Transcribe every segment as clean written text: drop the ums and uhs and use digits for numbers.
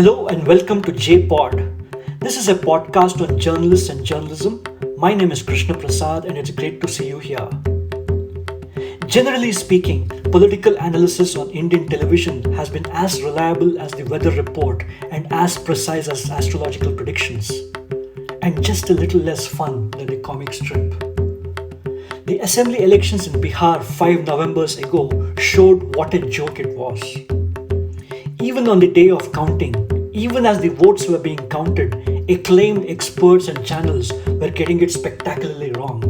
Hello and welcome to JPod. This is a podcast on journalists and journalism. My name is Krishna Prasad and it's great to see you here. Generally speaking, political analysis on Indian television has been as reliable as the weather report and as precise as astrological predictions. And just a little less fun than the comic strip. The assembly elections in Bihar 5 Novembers ago showed what a joke it was. Even on the day of counting, even as the votes were being counted, acclaimed experts and channels were getting it spectacularly wrong.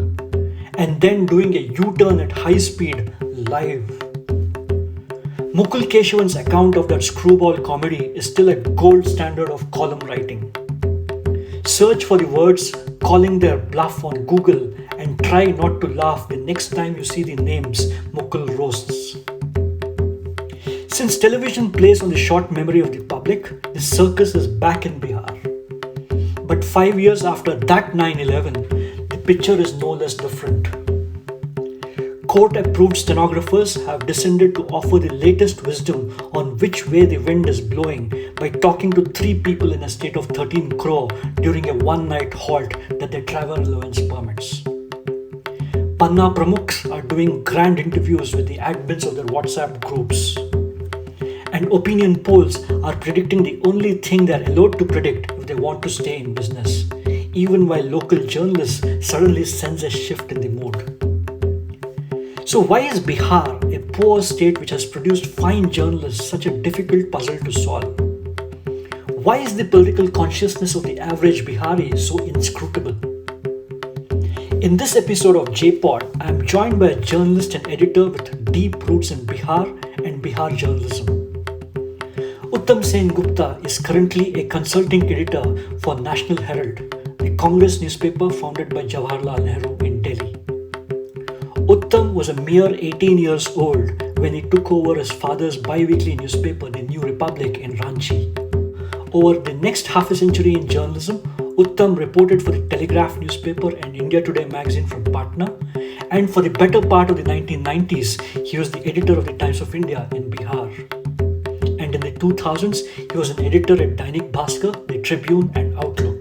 And then doing a U-turn at high speed live. Mukul Keshavan's account of that screwball comedy is still a gold standard of column writing. Search for the words calling their bluff on Google and try not to laugh the next time you see the names Mukul roasts. Since television plays on the short memory of the public, the circus is back in Bihar. But 5 years after that 9/11, the picture is no less different. Court-approved stenographers have descended to offer the latest wisdom on which way the wind is blowing by talking to 3 people in a state of 13 crore during a one-night halt that their travel allowance permits. Patna Pramukhs are doing grand interviews with the admins of their WhatsApp groups. And opinion polls are predicting the only thing they're allowed to predict if they want to stay in business, even while local journalists suddenly sense a shift in the mood. So why is Bihar, a poor state which has produced fine journalists, such a difficult puzzle to solve? Why is the political consciousness of the average Bihari so inscrutable? In this episode of JPod, I am joined by a journalist and editor with deep roots in Bihar and Bihar journalism. Uttam Sengupta is currently a consulting editor for National Herald, the Congress newspaper founded by Jawaharlal Nehru in Delhi. Uttam was a mere 18 years old when he took over his father's bi-weekly newspaper, The New Republic, in Ranchi. Over the next half a century in journalism, Uttam reported for the Telegraph newspaper and India Today magazine from Patna, and for the better part of the 1990s, he was the editor of the Times of India in Bihar. And in the 2000s, he was an editor at Dainik Bhaskar, the Tribune and Outlook.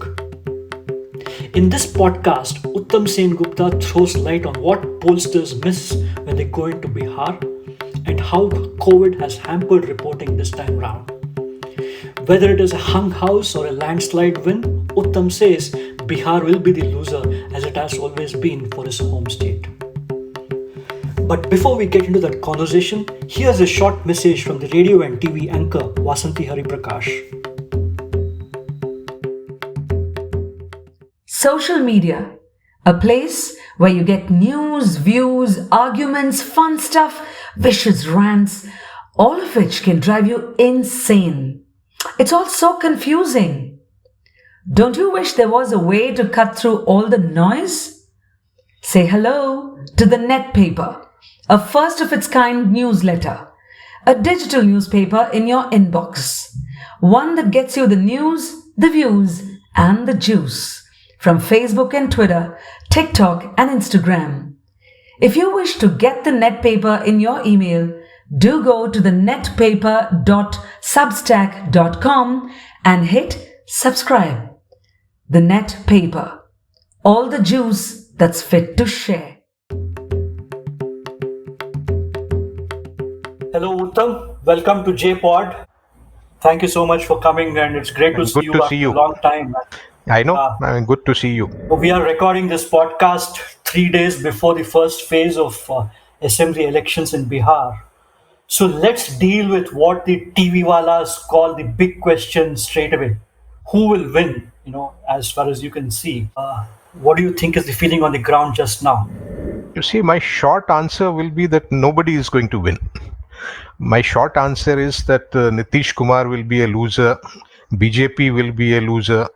In this podcast, Uttam Sengupta throws light on what pollsters miss when they go into Bihar and how COVID has hampered reporting this time round. Whether it is a hung house or a landslide win, Uttam says Bihar will be the loser as it has always been for his home state. But before we get into that conversation, here's a short message from the radio and TV anchor Vasanthi Hariprakash. Social media, a place where you get news, views, arguments, fun stuff, vicious rants, all of which can drive you insane. It's all so confusing. Don't you wish there was a way to cut through all the noise? Say hello to the Net Paper, a first of its kind newsletter, a digital newspaper in your inbox, one that gets you the news, the views, and the juice from Facebook and Twitter, TikTok and Instagram. If you wish to get the Net Paper in your email, do go to the netpaper.substack.com and hit subscribe. The Net Paper, all the juice that's fit to share. Hello Uttam, welcome to JPod. Thank you so much for coming and it's great to see you after a long time. I know, good to see you. We are recording this podcast 3 days before the first phase of assembly elections in Bihar. So let's deal with what the TV walas call the big question straight away. Who will win, as far as you can see? What do you think is the feeling on the ground just now? You see, my short answer will be that nobody is going to win. My short answer is that Nitish Kumar will be a loser, BJP will be a loser,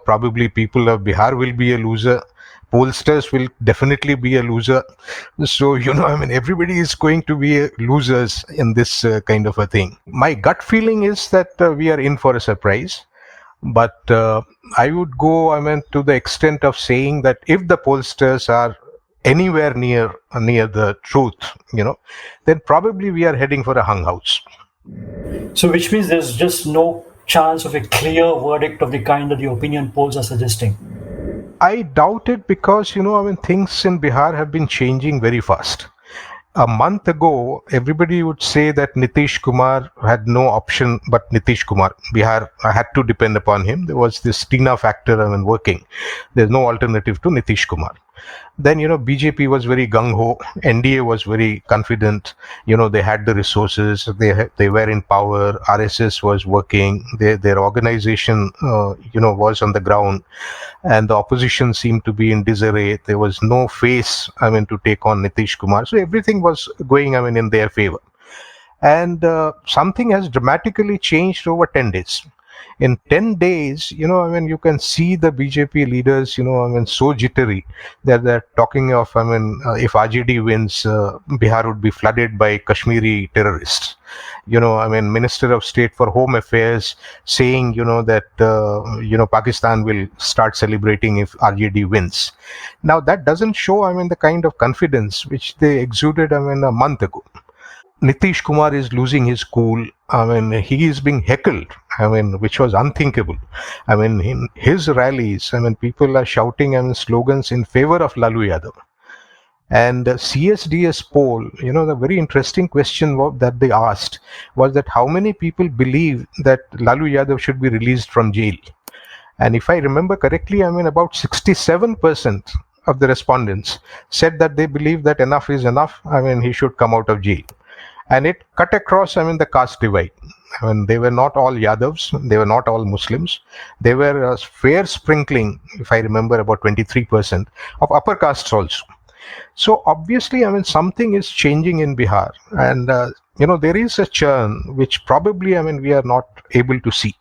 probably people of Bihar will be a loser, pollsters will definitely be a loser. So, everybody is going to be losers in this kind of a thing. My gut feeling is that we are in for a surprise. But I would go, to the extent of saying that if the pollsters are anywhere near the truth, then probably we are heading for a hung house. So which means there's just no chance of a clear verdict of the kind that the opinion polls are suggesting? I doubt it because, things in Bihar have been changing very fast. A month ago, everybody would say that Nitish Kumar had no option but Nitish Kumar. Bihar had to depend upon him. There was this Tina factor, working. There's no alternative to Nitish Kumar. Then, BJP was very gung-ho. NDA was very confident. They had the resources. They were in power. RSS was working. Their organization, was on the ground. And the opposition seemed to be in disarray. There was no face, to take on Nitish Kumar. So everything was going, in their favor. And something has dramatically changed over 10 days. In 10 days, you can see the BJP leaders, so jittery that they're talking of, if RJD wins, Bihar would be flooded by Kashmiri terrorists. Minister of State for Home Affairs saying, that, Pakistan will start celebrating if RJD wins. Now, that doesn't show, the kind of confidence which they exuded, a month ago. Nitish Kumar is losing his cool. He is being heckled, which was unthinkable. In his rallies, people are shouting, slogans in favor of Lalu Yadav. And CSDS poll, the very interesting question that they asked was that how many people believe that Lalu Yadav should be released from jail? And if I remember correctly, about 67% of the respondents said that they believe that enough is enough. He should come out of jail. And it cut across, the caste divide. They were not all Yadavs. They were not all Muslims. They were a fair sprinkling, if I remember, about 23% of upper castes also. So obviously, something is changing in Bihar. And, there is a churn which probably, we are not able to see.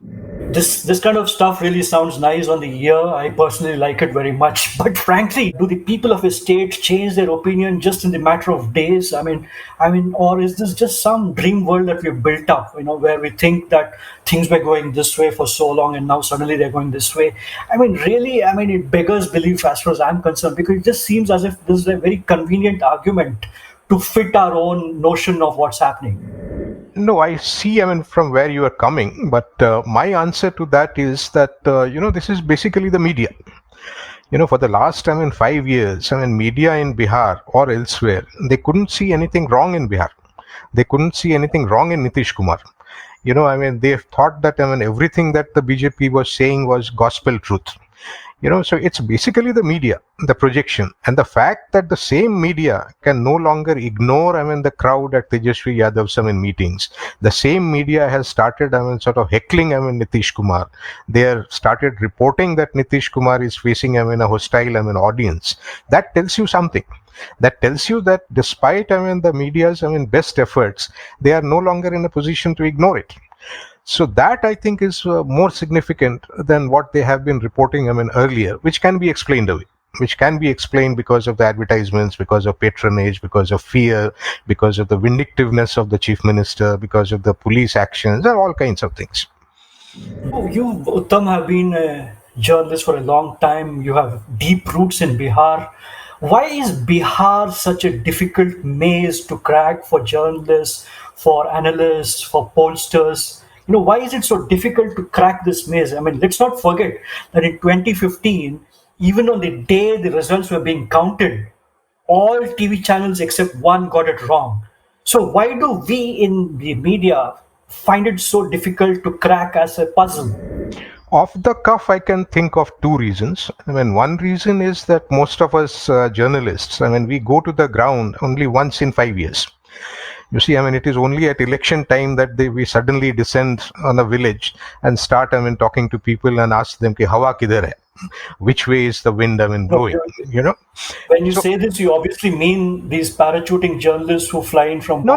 This kind of stuff really sounds nice on the ear. I personally like it very much. But frankly, do the people of a state change their opinion just in the matter of days? Or is this just some dream world that we've built up, where we think that things were going this way for so long and now suddenly they're going this way? Really, it beggars belief as far as I'm concerned, because it just seems as if this is a very convenient argument to fit our own notion of what's happening. No, I see, from where you are coming, but my answer to that is that, this is basically the media. For the last, 5 years, media in Bihar or elsewhere, they couldn't see anything wrong in Bihar. They couldn't see anything wrong in Nitish Kumar. They thought that, everything that the BJP was saying was gospel truth. So it's basically the media, the projection, and the fact that the same media can no longer ignore, the crowd at Tejasvi Yadav's, meetings. The same media has started, sort of heckling, Nitish Kumar. They have started reporting that Nitish Kumar is facing, a hostile, audience. That tells you something. That tells you that despite, the media's, best efforts, they are no longer in a position to ignore it. So that, I think, is more significant than what they have been reporting, earlier, which can be explained away. Which can be explained because of the advertisements, because of patronage, because of fear, because of the vindictiveness of the chief minister, because of the police actions, and all kinds of things. You, Uttam, have been a journalist for a long time. You have deep roots in Bihar. Why is Bihar such a difficult maze to crack for journalists, for analysts, for pollsters? Why is it so difficult to crack this maze? Let's not forget that in 2015, even on the day the results were being counted, all TV channels except one got it wrong. So why do we in the media find it so difficult to crack as a puzzle? Off the cuff, I can think of two reasons. One reason is that most of us journalists, we go to the ground only once in 5 years. You see, it is only at election time that we suddenly descend on a village and start, talking to people and ask them, "Ki hawa kidhar hai?" Which way is the wind, blowing? When you say this, you obviously mean these parachuting journalists who fly in from No.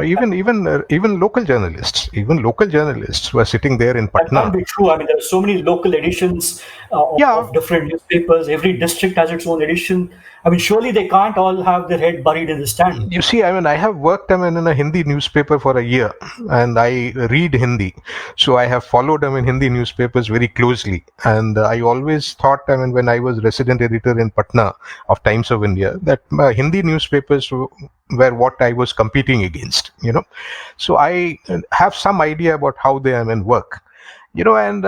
Even local journalists who are sitting there in Patna. That can't be true. There are so many local editions of different newspapers. Every district has its own edition. Surely they can't all have their head buried in the stand. You see, I have worked, in a Hindi newspaper for a year, and I read Hindi. So I have followed, Hindi newspapers very closely. And I always thought, when I was resident editor in Patna of Times of India, that Hindi newspapers were what I was competing against, So I have some idea about how they, work. And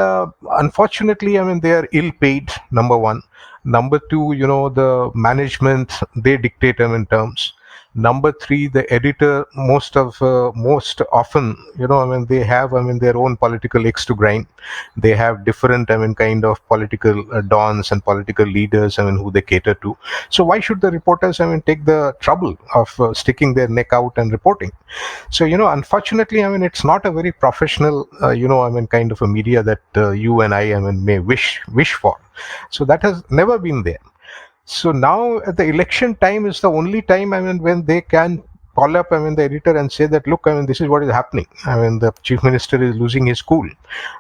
unfortunately, I mean, they are ill paid, number one. Number two, the management, they dictate them in terms. Number three, the editor, most often, I mean, they have, I mean, their own political axe to grind. They have different, I mean, kind of political dons and political leaders, I mean, who they cater to. So why should the reporters, I mean, take the trouble of sticking their neck out and reporting? So, unfortunately, I mean, it's not a very professional, I mean, kind of a media that you and I mean, may wish for. So that has never been there. So now at the election time is the only time, I mean, when they can call up, I mean, the editor and say that, look, I mean, this is what is happening. I mean, the chief minister is losing his cool,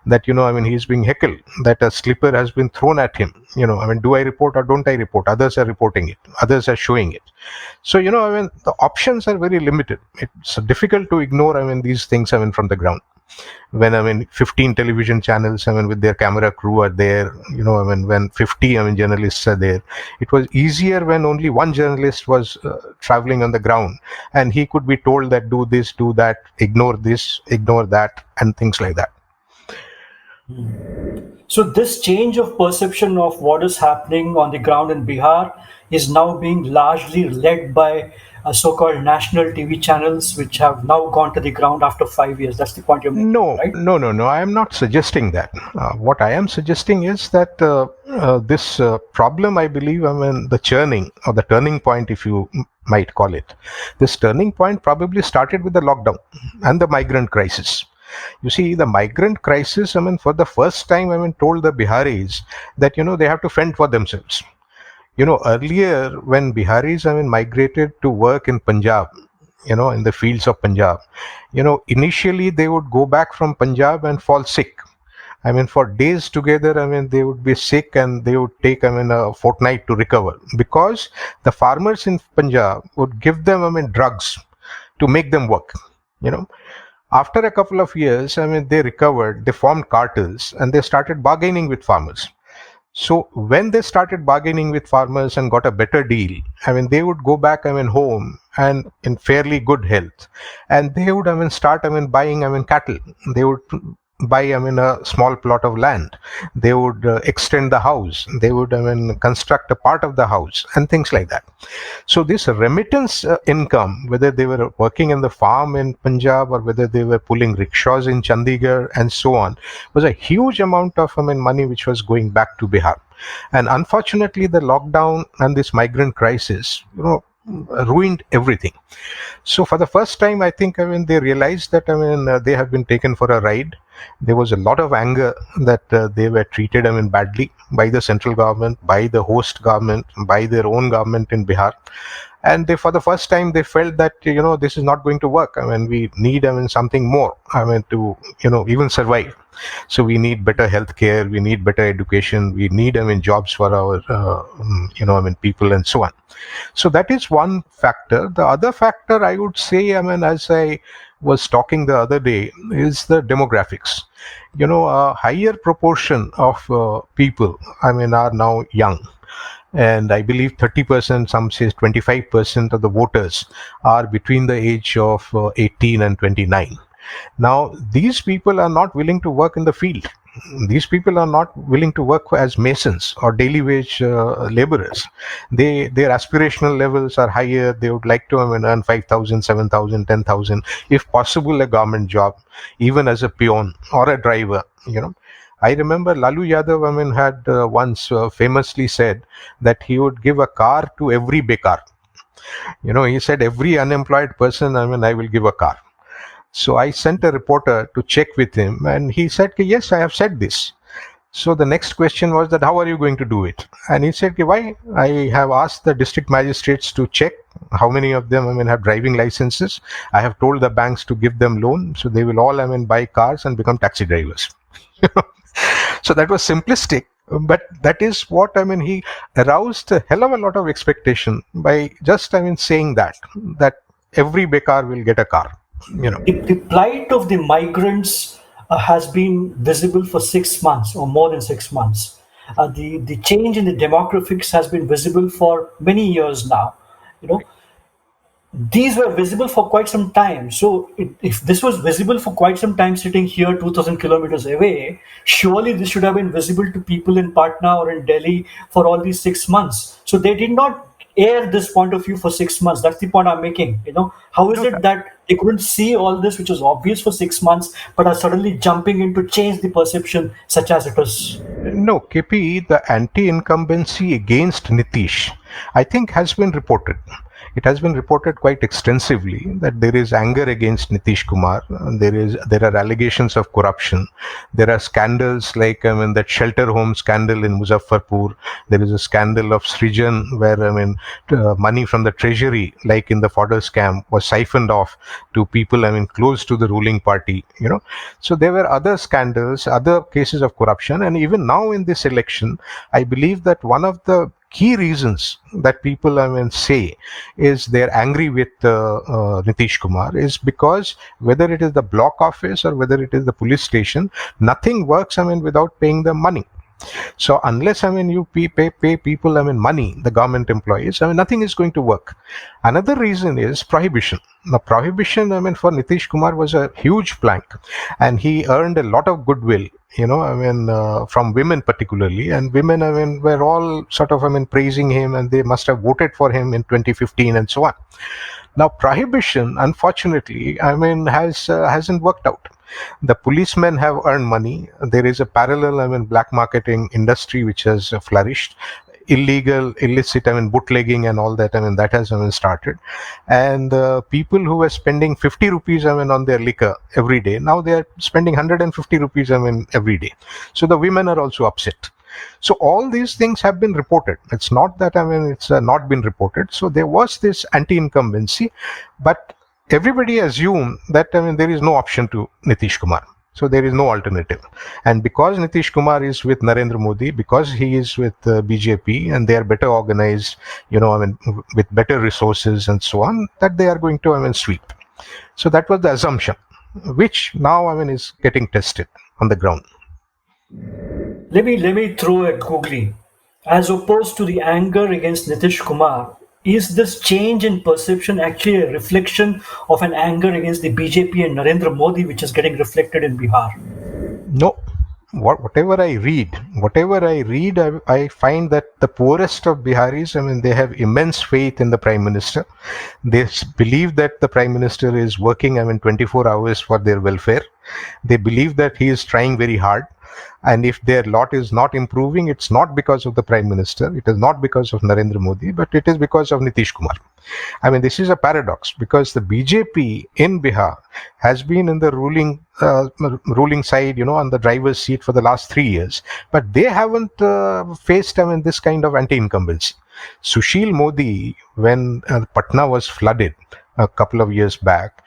that, I mean, he's being heckled, that a slipper has been thrown at him. I mean, do I report or don't I report? Others are reporting it. Others are showing it. So, I mean, the options are very limited. It's difficult to ignore, I mean, these things, I mean, from the ground. When, I mean, 15 television channels, I mean, with their camera crew are there, I mean, when 50, I mean, journalists are there. It was easier when only one journalist was traveling on the ground, and he could be told that do this, do that, ignore this, ignore that, and things like that. So this change of perception of what is happening on the ground in Bihar is now being largely led by so-called national TV channels, which have now gone to the ground after 5 years. That's the point you're making, No, right? no. I am not suggesting that. What I am suggesting is that this problem, I believe, I mean, the churning or the turning point, if you might call it, this turning point probably started with the lockdown and the migrant crisis. You see, the migrant crisis, I mean, for the first time, I mean, told the Biharis that, they have to fend for themselves. Earlier when Biharis, I mean, migrated to work in Punjab, in the fields of Punjab, initially they would go back from Punjab and fall sick. I mean, for days together, I mean, they would be sick and they would take, I mean, a fortnight to recover, because the farmers in Punjab would give them, I mean, drugs to make them work. After a couple of years, I mean, they recovered, they formed cartels, and they started bargaining with farmers. So when they started bargaining with farmers and got a better deal, I mean, they would go back, I mean, home and in fairly good health. And they would, I mean, start, I mean, buying, I mean, cattle. They would buy, I mean, a small plot of land. They would extend the house. They would, I mean, construct a part of the house and things like that. So this remittance income, whether they were working in the farm in Punjab or whether they were pulling rickshaws in Chandigarh and so on, was a huge amount of, I mean, money which was going back to Bihar. And unfortunately, the lockdown and this migrant crisis, ruined everything. So for the first time, I think, I mean, they realized that, I mean, they have been taken for a ride. There was a lot of anger that they were treated, I mean, badly by the central government, by the host government, by their own government in Bihar. And they, for the first time, they felt that, this is not going to work. I mean, we need, I mean, something more, I mean, to, even survive. So we need better healthcare, we need better education, we need, I mean, jobs for our, I mean, people and so on. So that is one factor. The other factor, I would say, I mean, as I was talking the other day, is the demographics. A higher proportion of people, I mean, are now young. And I believe 30%, some say 25% of the voters are between the age of 18 and 29. Now, these people are not willing to work in the field. These people are not willing to work as masons or daily wage laborers. Their aspirational levels are higher. They would like to, I mean, earn 5,000, 7,000, 10,000, if possible, a government job, even as a peon or a driver. I remember Lalu Yadav, I mean, had once famously said that he would give a car to every bekar. He said, every unemployed person, I mean, I will give a car. So I sent a reporter to check with him, and he said, yes, I have said this. So the next question was that, how are you going to do it? And he said, why? I have asked the district magistrates to check how many of them, I mean, have driving licenses. I have told the banks to give them loan, so they will all, I mean, buy cars and become taxi drivers. So that was simplistic, but that is what, I mean, he aroused a hell of a lot of expectation by just, I mean, saying that every bekar will get a car. The plight of the migrants has been visible for 6 months or more than 6 months. The change in the demographics has been visible for many years now. these were visible for quite some time. So if this was visible for quite some time sitting here 2000 kilometers away, surely this should have been visible to people in Patna or in Delhi for all these 6 months. So they did not air this point of view for 6 months. That's the point I'm making. How is No, it that they couldn't see all this, which was obvious for 6 months, but are suddenly jumping in to change the perception such as it is? no, KP, the anti-incumbency against Nitish, I think has been reported. It has been reported quite extensively that there is anger against Nitish Kumar. There are allegations of corruption. There are scandals like that shelter home scandal in Muzaffarpur. There is a scandal of Srijan where money from the treasury, like in the fodder scam, was siphoned off to people close to the ruling party. So there were other scandals, other cases of corruption, and even now in this election, I believe that one of the key reasons that people say is they're angry with Nitish Kumar is because whether it is the block office or whether it is the police station, nothing works without paying them money. So unless you pay people money, the government employees, nothing is going to work. Another reason is prohibition. Now prohibition for Nitish Kumar was a huge plank, and he earned a lot of goodwill. From women particularly, and women were all sort of praising him, and they must have voted for him in 2015 and so on. Now prohibition, unfortunately, hasn't worked out. The policemen have earned money. There is a parallel black marketing industry which has flourished. Illicit bootlegging and all that that has started, and people who were spending 50 rupees on their liquor every day, now they are spending 150 rupees every day. So the women are also upset. So all these things have been reported. It's not that it's not been reported. So there was this anti-incumbency, but everybody assumed that there is no option to Nitish Kumar. So there is no alternative. And because Nitish Kumar is with Narendra Modi, because he is with BJP, and they are better organized, with better resources and so on, that they are going to sweep. So that was the assumption, which now is getting tested on the ground. Let me throw it googly. As opposed to the anger against Nitish Kumar, is this change in perception actually a reflection of an anger against the BJP and Narendra Modi, which is getting reflected in Bihar? No. Whatever I read, I find that the poorest of Biharis, they have immense faith in the Prime Minister. They believe that the Prime Minister is working 24 hours for their welfare. They believe that he is trying very hard. And if their lot is not improving, it's not because of the Prime Minister, it is not because of Narendra Modi, but it is because of Nitish Kumar. This is a paradox, because the BJP in Bihar has been in the ruling side, on the driver's seat for the last 3 years, but they haven't faced this kind of anti-incumbency. Sushil Modi, when Patna was flooded a couple of years back,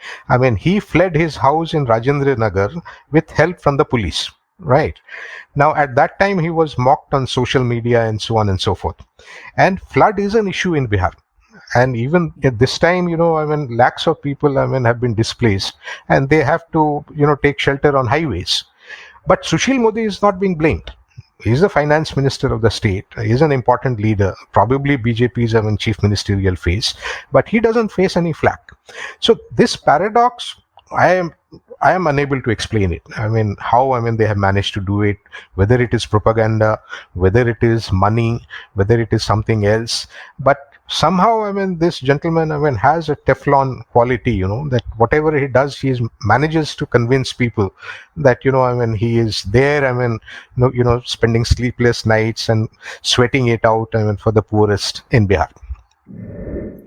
he fled his house in Rajendra Nagar with help from the police. Right. Now, at that time, he was mocked on social media and so on and so forth. And flood is an issue in Bihar. And even at this time, lakhs of people, have been displaced, and they have to, take shelter on highways. But Sushil Modi is not being blamed. He's the finance minister of the state. He's an important leader, probably BJP's chief ministerial face, but he doesn't face any flack. So this paradox, I am unable to explain it. How they have managed to do it, whether it is propaganda, whether it is money, whether it is something else. But somehow, this gentleman, has a Teflon quality, that whatever he does, he manages to convince people that, he is there, spending sleepless nights and sweating it out, for the poorest in Bihar.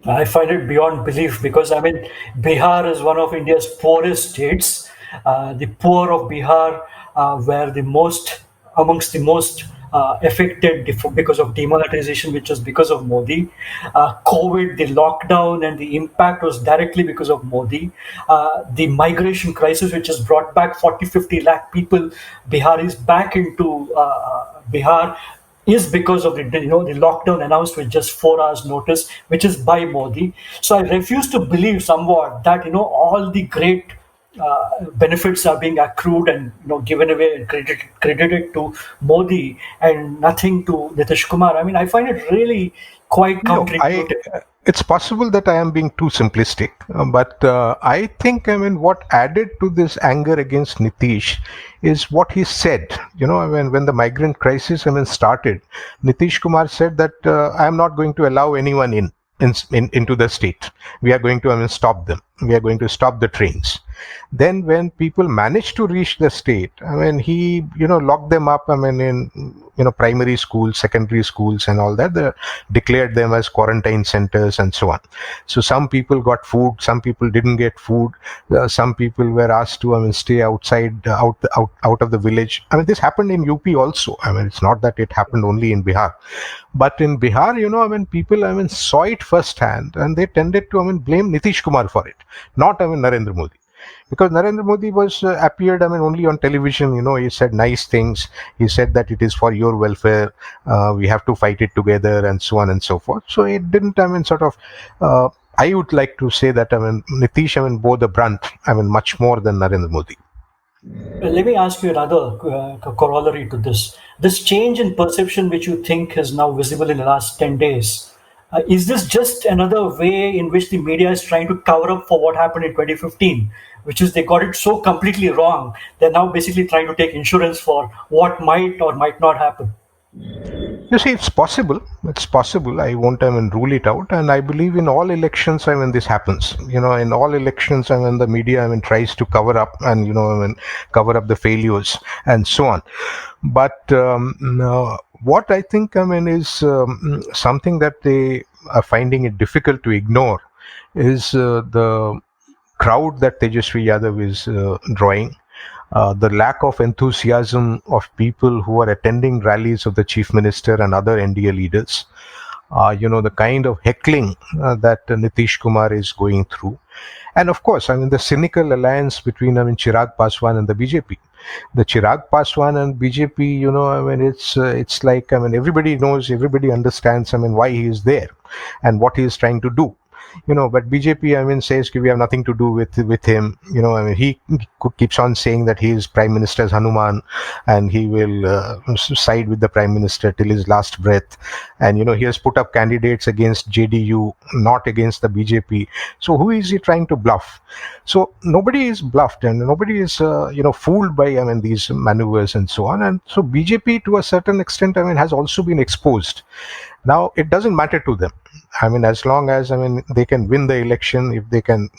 I find it beyond belief, because Bihar is one of India's poorest states. The poor of Bihar were amongst the most affected because of demonetization, which was because of Modi. COVID, the lockdown, and the impact was directly because of Modi. The migration crisis, which has brought back 40-50 lakh people, Biharis back into Bihar, is because of the lockdown announced with just 4 hours notice, which is by Modi. So I refuse to believe somewhat that all the great benefits are being accrued and given away and credited to Modi and nothing to Nitish Kumar. I find it really quite counterintuitive. it's possible that I am being too simplistic, but I think, I mean, what added to this anger against Nitish is what he said. I mean, when the migrant crisis, I mean, started, Nitish Kumar said that I am not going to allow anyone into the state. We are going to, I mean, stop them. We are going to stop the trains. Then, when people managed to reach the state, I mean, he, locked them up. I mean, in primary schools, secondary schools, and all that. They declared them as quarantine centers and so on. So some people got food, some people didn't get food. Some people were asked to, I mean, stay outside, out of the village. I mean, this happened in UP also. I mean, it's not that it happened only in Bihar, but in Bihar, I mean, people, I mean, saw it firsthand, and they tended to, I mean, blame Nitish Kumar for it, not, I mean, Narendra Modi. Because Narendra Modi was appeared, I mean, only on television. He said nice things. He said that it is for your welfare. We have to fight it together, and so on and so forth. So it didn't, I mean, sort of. I would like to say that, I mean, Nitish, I mean, bore the brunt, I mean, much more than Narendra Modi. Let me ask you another corollary to this. This change in perception, which you think is now visible in the last 10 days, is this just another way in which the media is trying to cover up for what happened in 2015, which is they got it so completely wrong, they're now basically trying to take insurance for what might or might not happen? You see, it's possible. It's possible. I won't, I mean, rule it out. And I believe in all elections, I mean, this happens. In all elections, I mean, the media, I mean, tries to cover up and, I mean, cover up the failures and so on. But what I think, I mean, is something that they are finding it difficult to ignore is the crowd that Tejasvi Yadav is drawing. The lack of enthusiasm of people who are attending rallies of the chief minister and other NDA leaders, the kind of heckling that Nitish Kumar is going through. And of course, I mean, the cynical alliance between, I mean, Chirag Paswan and the BJP. The Chirag Paswan and BJP, I mean, it's like, I mean, everybody knows, everybody understands, I mean, why he is there and what he is trying to do. But BJP, I mean, says we have nothing to do with him. I mean, he keeps on saying that he is Prime Minister's Hanuman, and he will side with the Prime Minister till his last breath. And he has put up candidates against JDU, not against the BJP. So who is he trying to bluff? So nobody is bluffed, and nobody is fooled by, I mean, these maneuvers and so on. And so BJP, to a certain extent, I mean, has also been exposed. Now it doesn't matter to them. I mean, as long as, I mean, they can win the election, if they can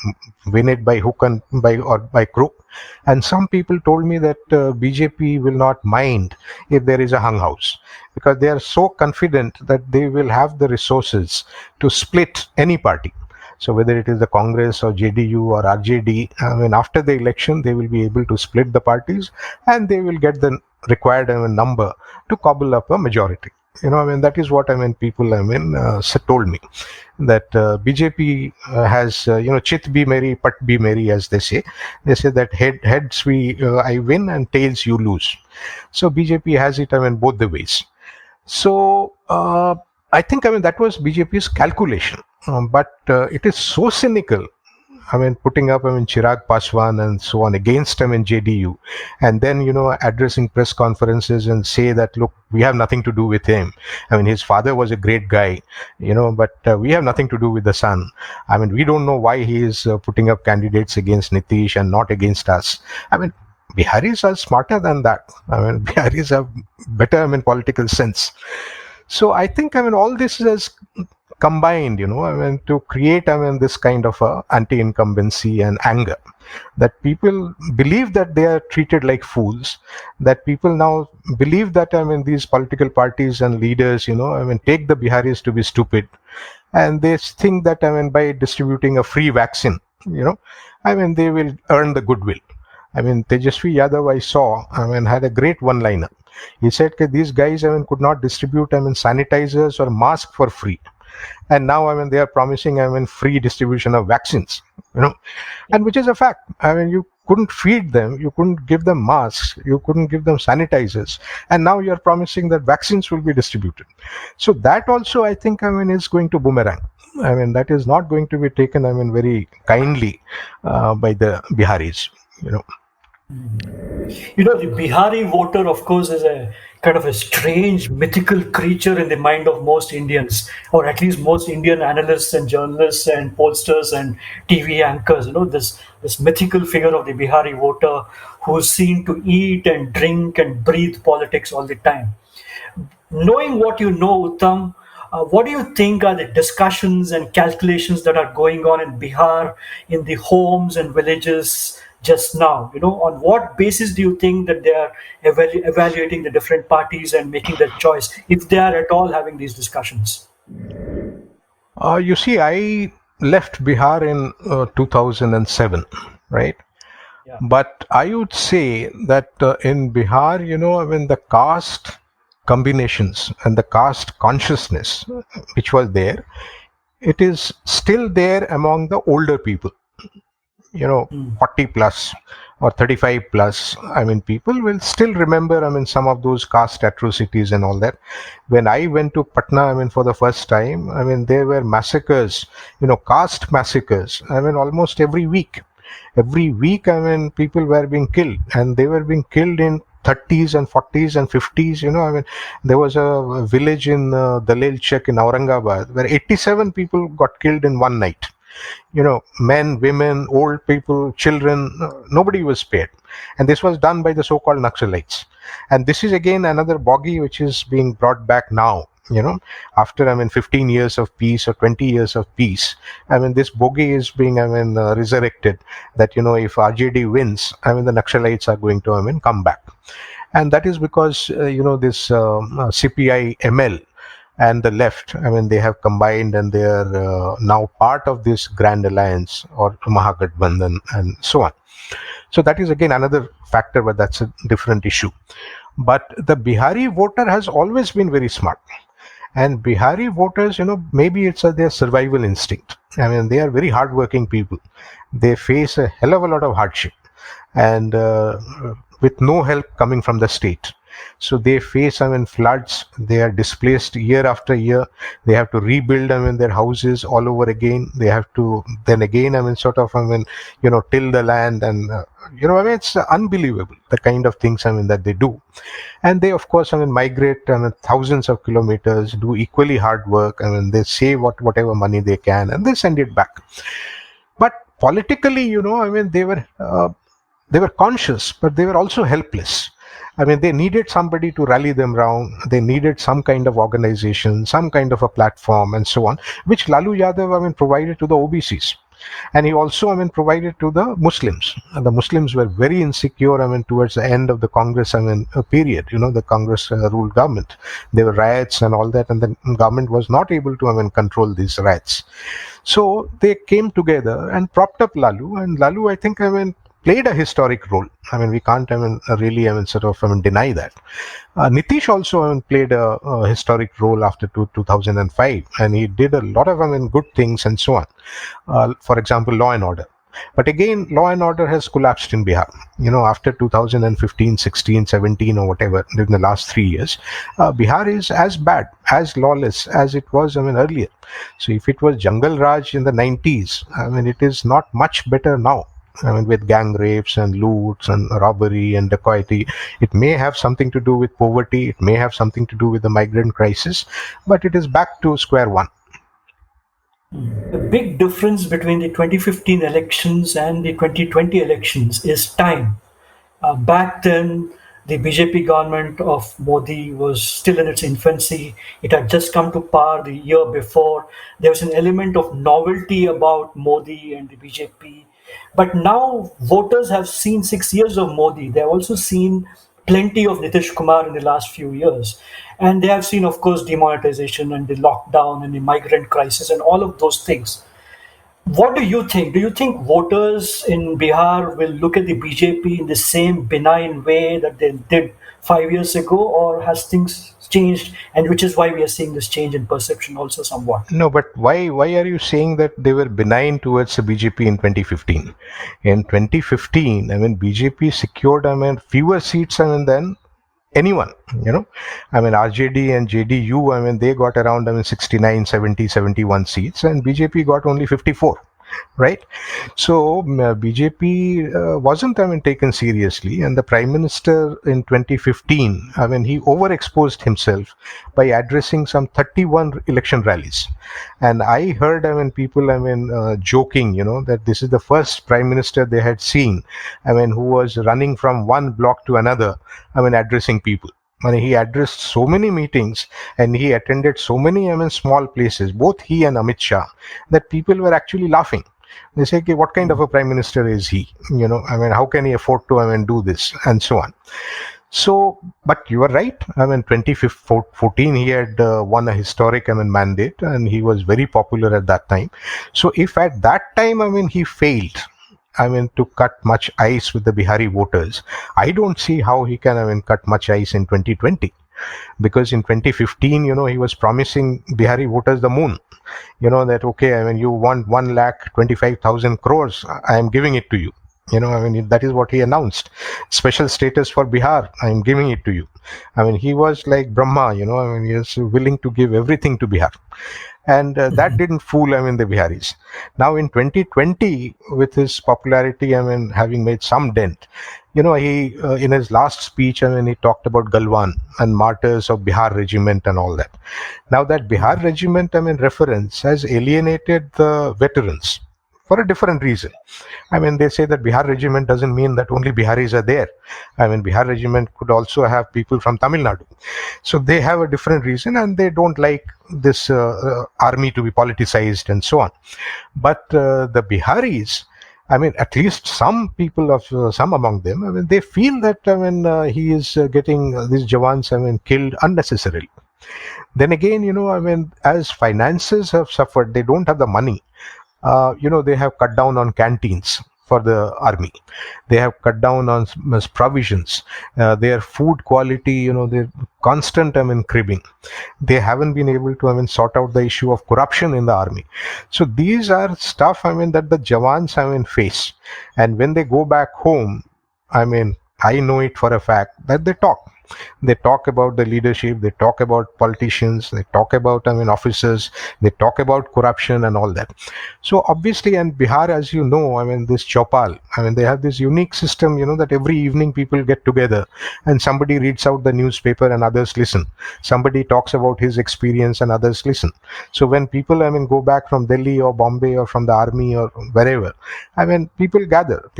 win it by hook and by crook. And some people told me that BJP will not mind if there is a hung house, because they are so confident that they will have the resources to split any party. So whether it is the Congress or JDU or RJD, I mean, after the election, they will be able to split the parties, and they will get the required, I mean, number to cobble up a majority. I mean, that is what, I mean, people, I mean, told me, that BJP has, chit bhi meri, pat bhi meri, as they say. They say that heads I win and tails you lose. So BJP has it, I mean, both the ways. So I think, I mean, that was BJP's calculation. But it is so cynical. I mean, putting up, I mean, Chirag Paswan and so on against, I mean, JDU, and then, addressing press conferences and say that, look, we have nothing to do with him. I mean, his father was a great guy, but we have nothing to do with the son. I mean, we don't know why he is putting up candidates against Nitish and not against us. I mean, Biharis are smarter than that. I mean, Biharis have better, I mean, political sense. So I think, I mean, all this is combined, I mean, to create, I mean, this kind of anti-incumbency and anger, that people believe that they are treated like fools, that people now believe that, I mean, these political parties and leaders, I mean, take the Biharis to be stupid, and they think that, I mean, by distributing a free vaccine, I mean, they will earn the goodwill. I mean, Tejasvi Yadav, I saw, I mean, had a great one-liner. He said that these guys, I mean, could not distribute, I mean, sanitizers or masks for free. And now, I mean, they are promising, I mean, free distribution of vaccines, and which is a fact. I mean, you couldn't feed them, you couldn't give them masks, you couldn't give them sanitizers, and now you are promising that vaccines will be distributed. So that also, I think, I mean, is going to boomerang. I mean, that is not going to be taken, I mean, very kindly by the Biharis. The Bihari voter, of course, is a kind of a strange mythical creature in the mind of most Indians, or at least most Indian analysts and journalists and pollsters and TV anchors. This mythical figure of the Bihari voter who's seen to eat and drink and breathe politics all the time. Knowing what you know, Uttam, what do you think are the discussions and calculations that are going on in Bihar, in the homes and villages just now? On what basis do you think that they are evaluating the different parties and making their choice, if they are at all having these discussions? You see, I left Bihar in 2007, right? Yeah. But I would say that in Bihar, I mean, the caste combinations and the caste consciousness which was there, it is still there among the older people, Mm. 40 plus or 35 plus. I mean, people will still remember, I mean, some of those caste atrocities and all that. When I went to Patna, I mean, for the first time, I mean, there were massacres, caste massacres, I mean, almost every week. Every week, I mean, people were being killed, and they were being killed in 30s and 40s and 50s. I mean, there was a village in Dalel Chek in Aurangabad where 87 people got killed in one night. Men, women, old people, children, nobody was spared. And this was done by the so-called Naxalites. And this is again another bogey which is being brought back now. After, I mean, 15 years of peace or 20 years of peace, I mean, this bogey is being, I mean, resurrected, that, if RJD wins, I mean, the Naxalites are going to, I mean, come back. And that is because, this CPI ML and the left, I mean, they have combined and they are now part of this Grand Alliance or Mahagathbandhan and so on. So that is again another factor, but that's a different issue. But the Bihari voter has always been very smart. And Bihari voters, maybe it's their survival instinct. I mean, they are very hardworking people. They face a hell of a lot of hardship and with no help coming from the state. So they face, I mean, floods. They are displaced year after year. They have to rebuild, I mean, their houses all over again. They have to then again, I mean, sort of, I mean, till the land and, I mean, it's unbelievable, the kind of things, I mean, that they do. And they, of course, I mean, migrate, I mean, thousands of kilometers, do equally hard work. I mean, they save whatever money they can and they send it back. But politically, I mean, they were conscious, but they were also helpless. I mean, they needed somebody to rally them around. They needed some kind of organization, some kind of a platform, and so on, which Lalu Yadav, I mean, provided to the OBCs. And he also, I mean, provided to the Muslims. And the Muslims were very insecure, I mean, towards the end of the Congress, I mean, period, the Congress ruled government. There were riots and all that, and the government was not able to, I mean, control these riots. So they came together and propped up Lalu. And Lalu, I think, I mean, played a historic role. I mean, we can't, I mean, really, I mean, sort of, I mean, deny that. Nitish also, I mean, played a historic role after 2005, and he did a lot of, I mean, good things and so on. For example, law and order. But again, law and order has collapsed in Bihar. After 2015, 16, 17 or whatever, in the last 3 years, Bihar is as bad, as lawless as it was, I mean, earlier. So if it was Jungle Raj in the 90s, I mean, it is not much better now. I mean, with gang rapes and loots and robbery and dacoity. It may have something to do with poverty. It may have something to do with the migrant crisis, but it is back to square one. The big difference between the 2015 elections and the 2020 elections is time. Back then, the BJP government of Modi was still in its infancy. It had just come to power the year before. There was an element of novelty about Modi and the BJP. But now voters have seen 6 years of Modi. They have also seen plenty of Nitish Kumar in the last few years. And they have seen, of course, demonetization and the lockdown and the migrant crisis and all of those things. What do you think? Do you think voters in Bihar will look at the BJP in the same benign way that they did 5 years ago, or has things changed, and which is why we are seeing this change in perception also somewhat? No, but why are you saying that they were benign towards the BJP in 2015? In 2015, I mean, BJP secured, I mean, fewer seats, I mean, than anyone, I mean, RJD and JDU, I mean, they got around, I mean, 69, 70, 71 seats, and BJP got only 54. right? So BJP wasn't, I mean, taken seriously, and the Prime Minister in 2015, I mean, he overexposed himself by addressing some 31 election rallies. And I heard, I mean, people, I mean, joking, that this is the first Prime Minister they had seen, I mean, who was running from one block to another, I mean, addressing people. I mean, he addressed so many meetings and he attended so many, I mean, small places, both he and Amit Shah, that people were actually laughing. They say, okay, what kind of a prime minister is he? I mean, how can he afford to, I mean, do this and so on. So, but you are right. I mean, 2014, he had won a historic, I mean, mandate, and he was very popular at that time. So, if at that time, I mean, he failed, I mean, to cut much ice with the Bihari voters, I don't see how he can, I mean, cut much ice in 2020. Because in 2015, he was promising Bihari voters the moon. That, okay, I mean, you want 1,25,000 crores, I am giving it to you. I mean, that is what he announced. Special status for Bihar, I am giving it to you. I mean, he was like Brahma, I mean, he was willing to give everything to Bihar. And that didn't fool, I mean, the Biharis. Now in 2020, with his popularity, I mean, having made some dent, he, in his last speech, I mean, he talked about Galwan and martyrs of Bihar regiment and all that. Now that Bihar regiment, I mean, reference has alienated the veterans for a different reason. I mean, they say that Bihar regiment doesn't mean that only Biharis are there. I mean, Bihar regiment could also have people from Tamil Nadu. So they have a different reason, and they don't like this army to be politicized and so on. But the Biharis, I mean, at least some people of some among them, I mean, they feel that, I mean, he is getting these Jawans, I mean, killed unnecessarily. Then again, I mean, as finances have suffered, they don't have the money. They have cut down on canteens for the army. They have cut down on provisions. Their food quality, they're constant, I mean, cribbing. They haven't been able to, I mean, sort out the issue of corruption in the army. So these are stuff, I mean, that the Jawans, I mean, face. And when they go back home, I mean, I know it for a fact that they talk. They talk about the leadership, they talk about politicians, they talk about, I mean, officers, they talk about corruption and all that. So obviously, and Bihar, as you know, I mean, this Chopal, I mean, they have this unique system, that every evening people get together and somebody reads out the newspaper and others listen. Somebody talks about his experience and others listen. So when people, I mean, go back from Delhi or Bombay or from the army or wherever, I mean, people gather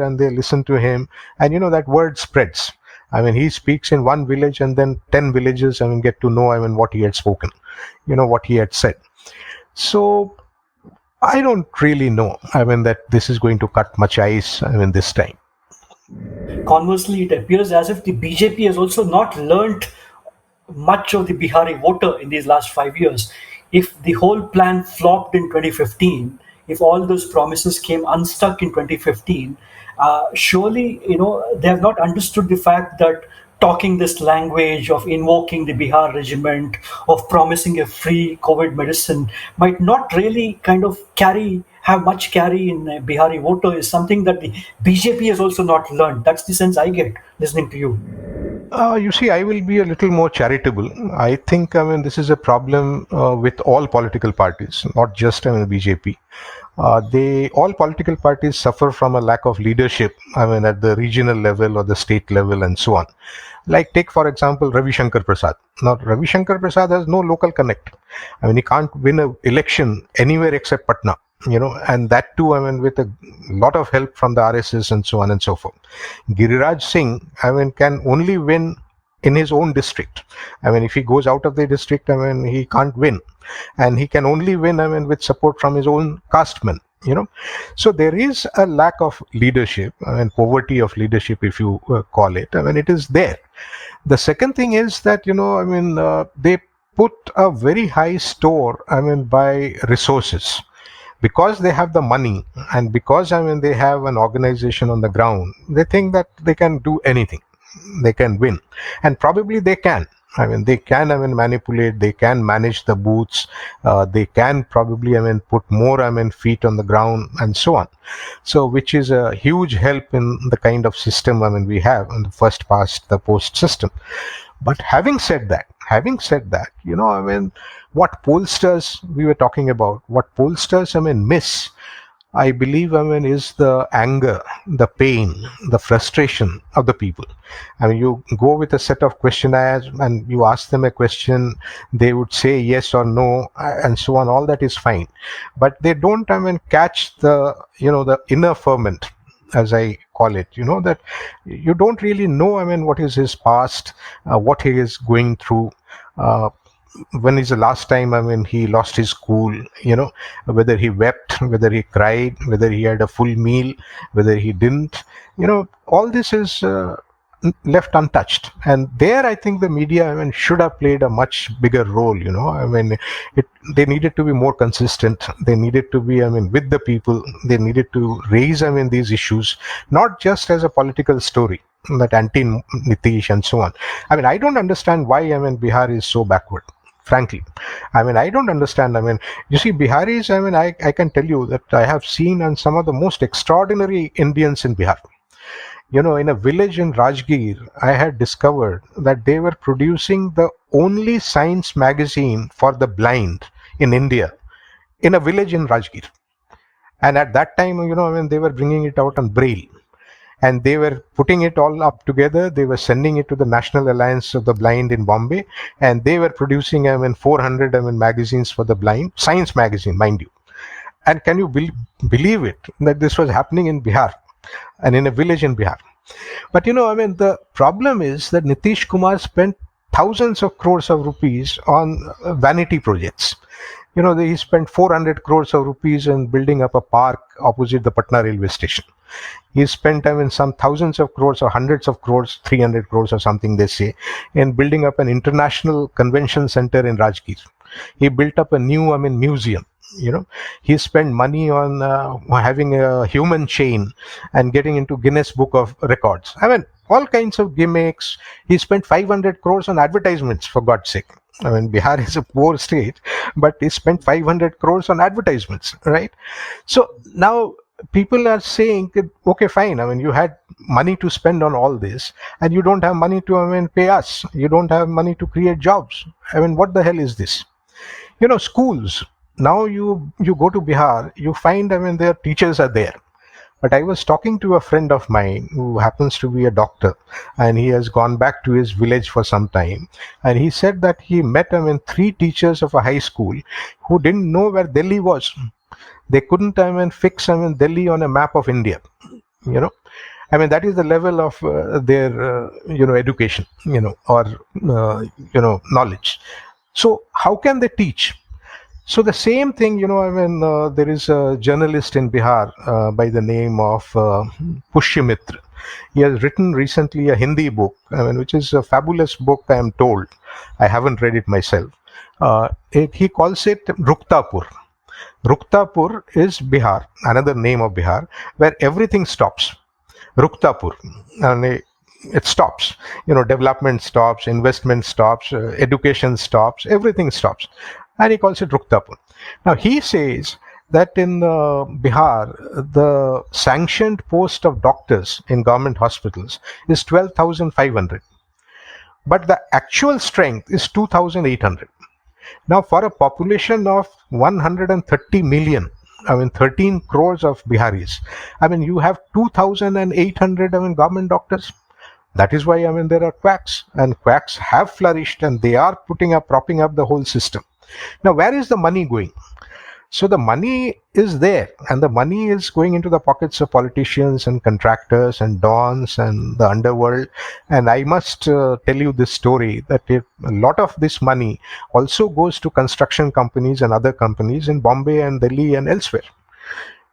and they listen to him, and that word spreads. I mean, he speaks in one village and then 10 villages, I mean, get to know, I mean, what he had spoken, what he had said. So I don't really know, I mean, that this is going to cut much ice, I mean, this time. Conversely, it appears as if the BJP has also not learnt much of the Bihari voter in these last 5 years. If the whole plan flopped in 2015, if all those promises came unstuck in 2015, surely, they have not understood the fact that talking this language of invoking the Bihar regiment, of promising a free COVID medicine, might not really kind of have much carry in a Bihari voter is something that the BJP has also not learned. That's the sense I get listening to you. You see, I will be a little more charitable. I think, I mean, this is a problem with all political parties, not just, I mean, BJP. All political parties suffer from a lack of leadership, I mean, at the regional level or the state level and so on. Like, take, for example, Ravi Shankar Prasad. Now, Ravi Shankar Prasad has no local connect. I mean, he can't win an election anywhere except Patna, and that too, I mean, with a lot of help from the RSS and so on and so forth. Giriraj Singh, I mean, can only win in his own district. I mean, if he goes out of the district, I mean, he can't win. And he can only win, I mean, with support from his own castemen, So there is a lack of leadership, I mean, poverty of leadership, if you call it. I mean, it is there. The second thing is that, I mean, they put a very high store, I mean, by resources. Because they have the money and because, I mean, they have an organization on the ground, they think that they can do anything. They can win. And probably they can. I mean, they can, I mean, manipulate, they can manage the booths, they can probably, I mean, put more, I mean, feet on the ground and so on. So, which is a huge help in the kind of system, I mean, we have in the first past the post system. But having said that, having said that, what pollsters we were talking about, what pollsters, miss, I believe, is the anger, the pain, the frustration of the people. You go with a set of questionnaires and you ask them a question, they would say yes or no, and so on. All that is fine, but they don't, catch the, the inner ferment, as I call it. That you don't really know, what is his past, what he is going through. When is the last time he lost his cool, whether he wept, whether he cried, whether he had a full meal, whether he didn't. All this is left untouched, and there I think the media should have played a much bigger role. They needed to be more consistent, they needed to be with the people, they needed to raise these issues, not just as a political story, that anti Nitish and so on. I don't understand why Bihar is so backward, frankly. I don't understand. You see, Biharis, I can tell you that I have seen and some of the most extraordinary Indians in Bihar. In a village in Rajgir, I had discovered that they were producing the only science magazine for the blind in India, in a village in Rajgir. And at that time, they were bringing it out on Braille. And they were putting it all up together. They were sending it to the National Alliance of the Blind in Bombay, and they were producing 400 magazines for the blind, science magazine, mind you. And can you believe it, that this was happening in Bihar and in a village in Bihar? But the problem is that Nitish Kumar spent thousands of crores of rupees on vanity projects. He spent 400 crores of rupees in building up a park opposite the Patna railway station. He spent some thousands of crores or hundreds of crores, 300 crores or something they say, in building up an international convention center in Rajgir. He built up a new museum. He spent money on having a human chain and getting into Guinness Book of Records. All kinds of gimmicks. He spent 500 crores on advertisements, for God's sake. Bihar is a poor state, but he spent 500 crores on advertisements, right? So now people are saying, okay, fine. You had money to spend on all this, and you don't have money to pay us. You don't have money to create jobs. What the hell is this? Schools. Now you go to Bihar, you find their teachers are there. But I was talking to a friend of mine who happens to be a doctor, and he has gone back to his village for some time. And he said that he met 3 teachers of a high school who didn't know where Delhi was. They couldn't fix Delhi on a map of India. That is the level of their education, or knowledge. So how can they teach? So the same thing, there is a journalist in Bihar by the name of Pushyamitra. He has written recently a Hindi book, which is a fabulous book, I am told. I haven't read it myself. He calls it Ruktapur. Ruktapur is Bihar, another name of Bihar, where everything stops. Ruktapur. And it stops. Development stops, investment stops, education stops, everything stops. And he calls it Ruktapur. Now he says that in Bihar, the sanctioned post of doctors in government hospitals is 12,500. But the actual strength is 2,800. Now for a population of 130 million, 13 crores of Biharis, you have 2,800 government doctors. That is why there are quacks, and quacks have flourished, and they are propping up the whole system. Now, where is the money going? So the money is there, and the money is going into the pockets of politicians and contractors and dons and the underworld. And I must tell you this story, that a lot of this money also goes to construction companies and other companies in Bombay and Delhi and elsewhere.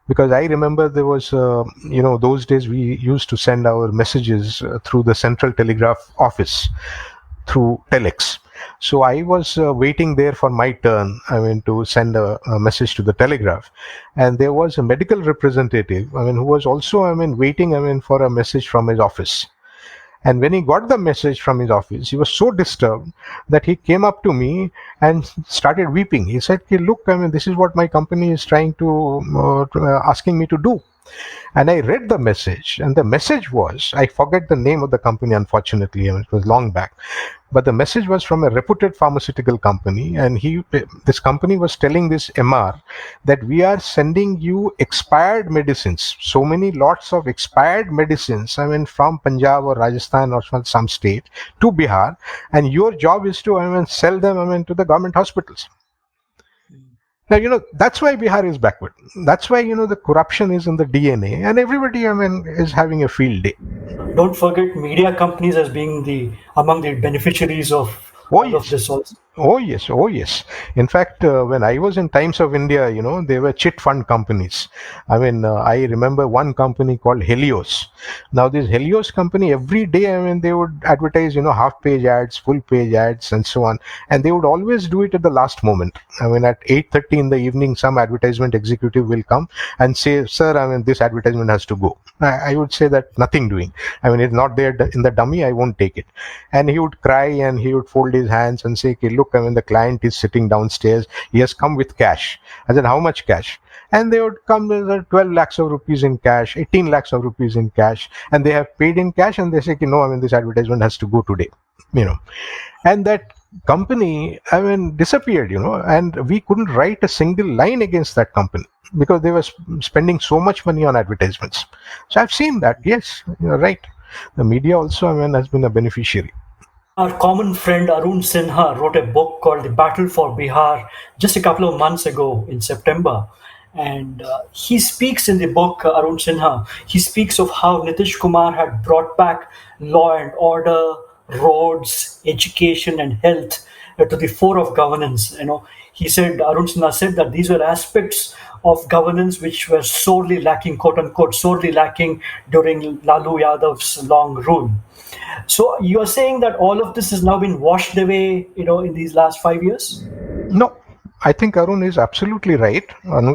Because I remember there was, those days we used to send our messages through the Central Telegraph Office, through telex. So I was waiting there for my turn, to send a message to the telegraph. And there was a medical representative, who was also, waiting, for a message from his office. And when he got the message from his office, he was so disturbed that he came up to me and started weeping. He said, "Look, this is what my company is trying to, asking me to do." And I read the message, and the message was, I forget the name of the company, unfortunately, and it was long back, but the message was from a reputed pharmaceutical company, and this company was telling this MR that we are sending you expired medicines, so many lots of expired medicines, from Punjab or Rajasthan or from some state to Bihar, and your job is to, sell them, to the government hospitals. Now, that's why Bihar is backward. That's why, the corruption is in the DNA, and everybody, is having a field day. Don't forget media companies as being among the beneficiaries of Oh, all of yes. this also. Oh, yes. Oh, yes. In fact, when I was in Times of India, they were chit fund companies. I remember one company called Helios. Now, this Helios company, every day, they would advertise, half page ads, full page ads, and so on. And they would always do it at the last moment. At 8:30 in the evening, some advertisement executive will come and say, sir, this advertisement has to go. I would say that nothing doing. It's not there in the dummy, I won't take it. And he would cry and he would fold his hands and say, okay, look, the client is sitting downstairs. He has come with cash. I said, how much cash? And they would come with 12 lakhs of rupees in cash, 18 lakhs of rupees in cash, and they have paid in cash, and they say, no, this advertisement has to go today, And that company, disappeared, and we couldn't write a single line against that company because they were spending so much money on advertisements. So I've seen that. Yes, you're right. The media also, has been a beneficiary. Our common friend Arun Sinha wrote a book called The Battle for Bihar just a couple of months ago in September. And he speaks in the book, Arun Sinha, he speaks of how Nitish Kumar had brought back law and order, roads, education, and health to the fore of governance. He said, Arun Sinha said that these were aspects of governance which were sorely lacking, quote unquote, sorely lacking during Lalu Yadav's long rule. So you are saying that all of this has now been washed away, in these last 5 years? No, I think Arun is absolutely right.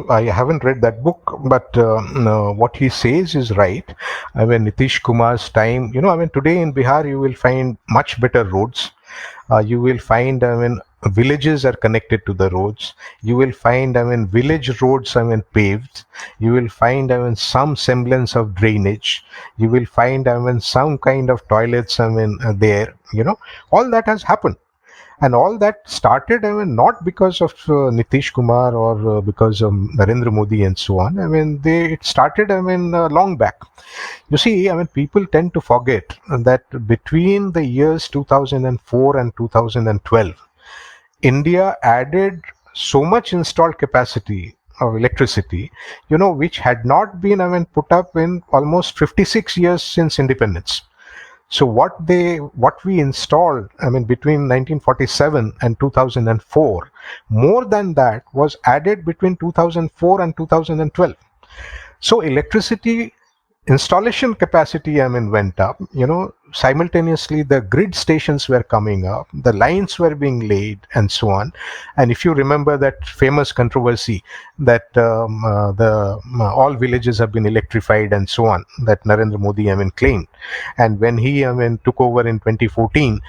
I haven't read that book, but no, what he says is right. Nitish Kumar's time, today in Bihar, you will find much better roads. You will find, villages are connected to the roads. You will find, village roads, paved. You will find, some semblance of drainage. You will find, some kind of toilets, there. All that has happened. And all that started, not because of Nitish Kumar or because of Narendra Modi and so on. It started, long back. You see, people tend to forget that between the years 2004 and 2012, India added so much installed capacity of electricity, which had not been, put up in almost 56 years since independence. So what we installed, between 1947 and 2004, more than that was added between 2004 and 2012. So electricity installation capacity, went up. Simultaneously the grid stations were coming up, the lines were being laid, and so on. And if you remember that famous controversy that all villages have been electrified and so on, that Narendra Modi claimed, and when he took over in 2014,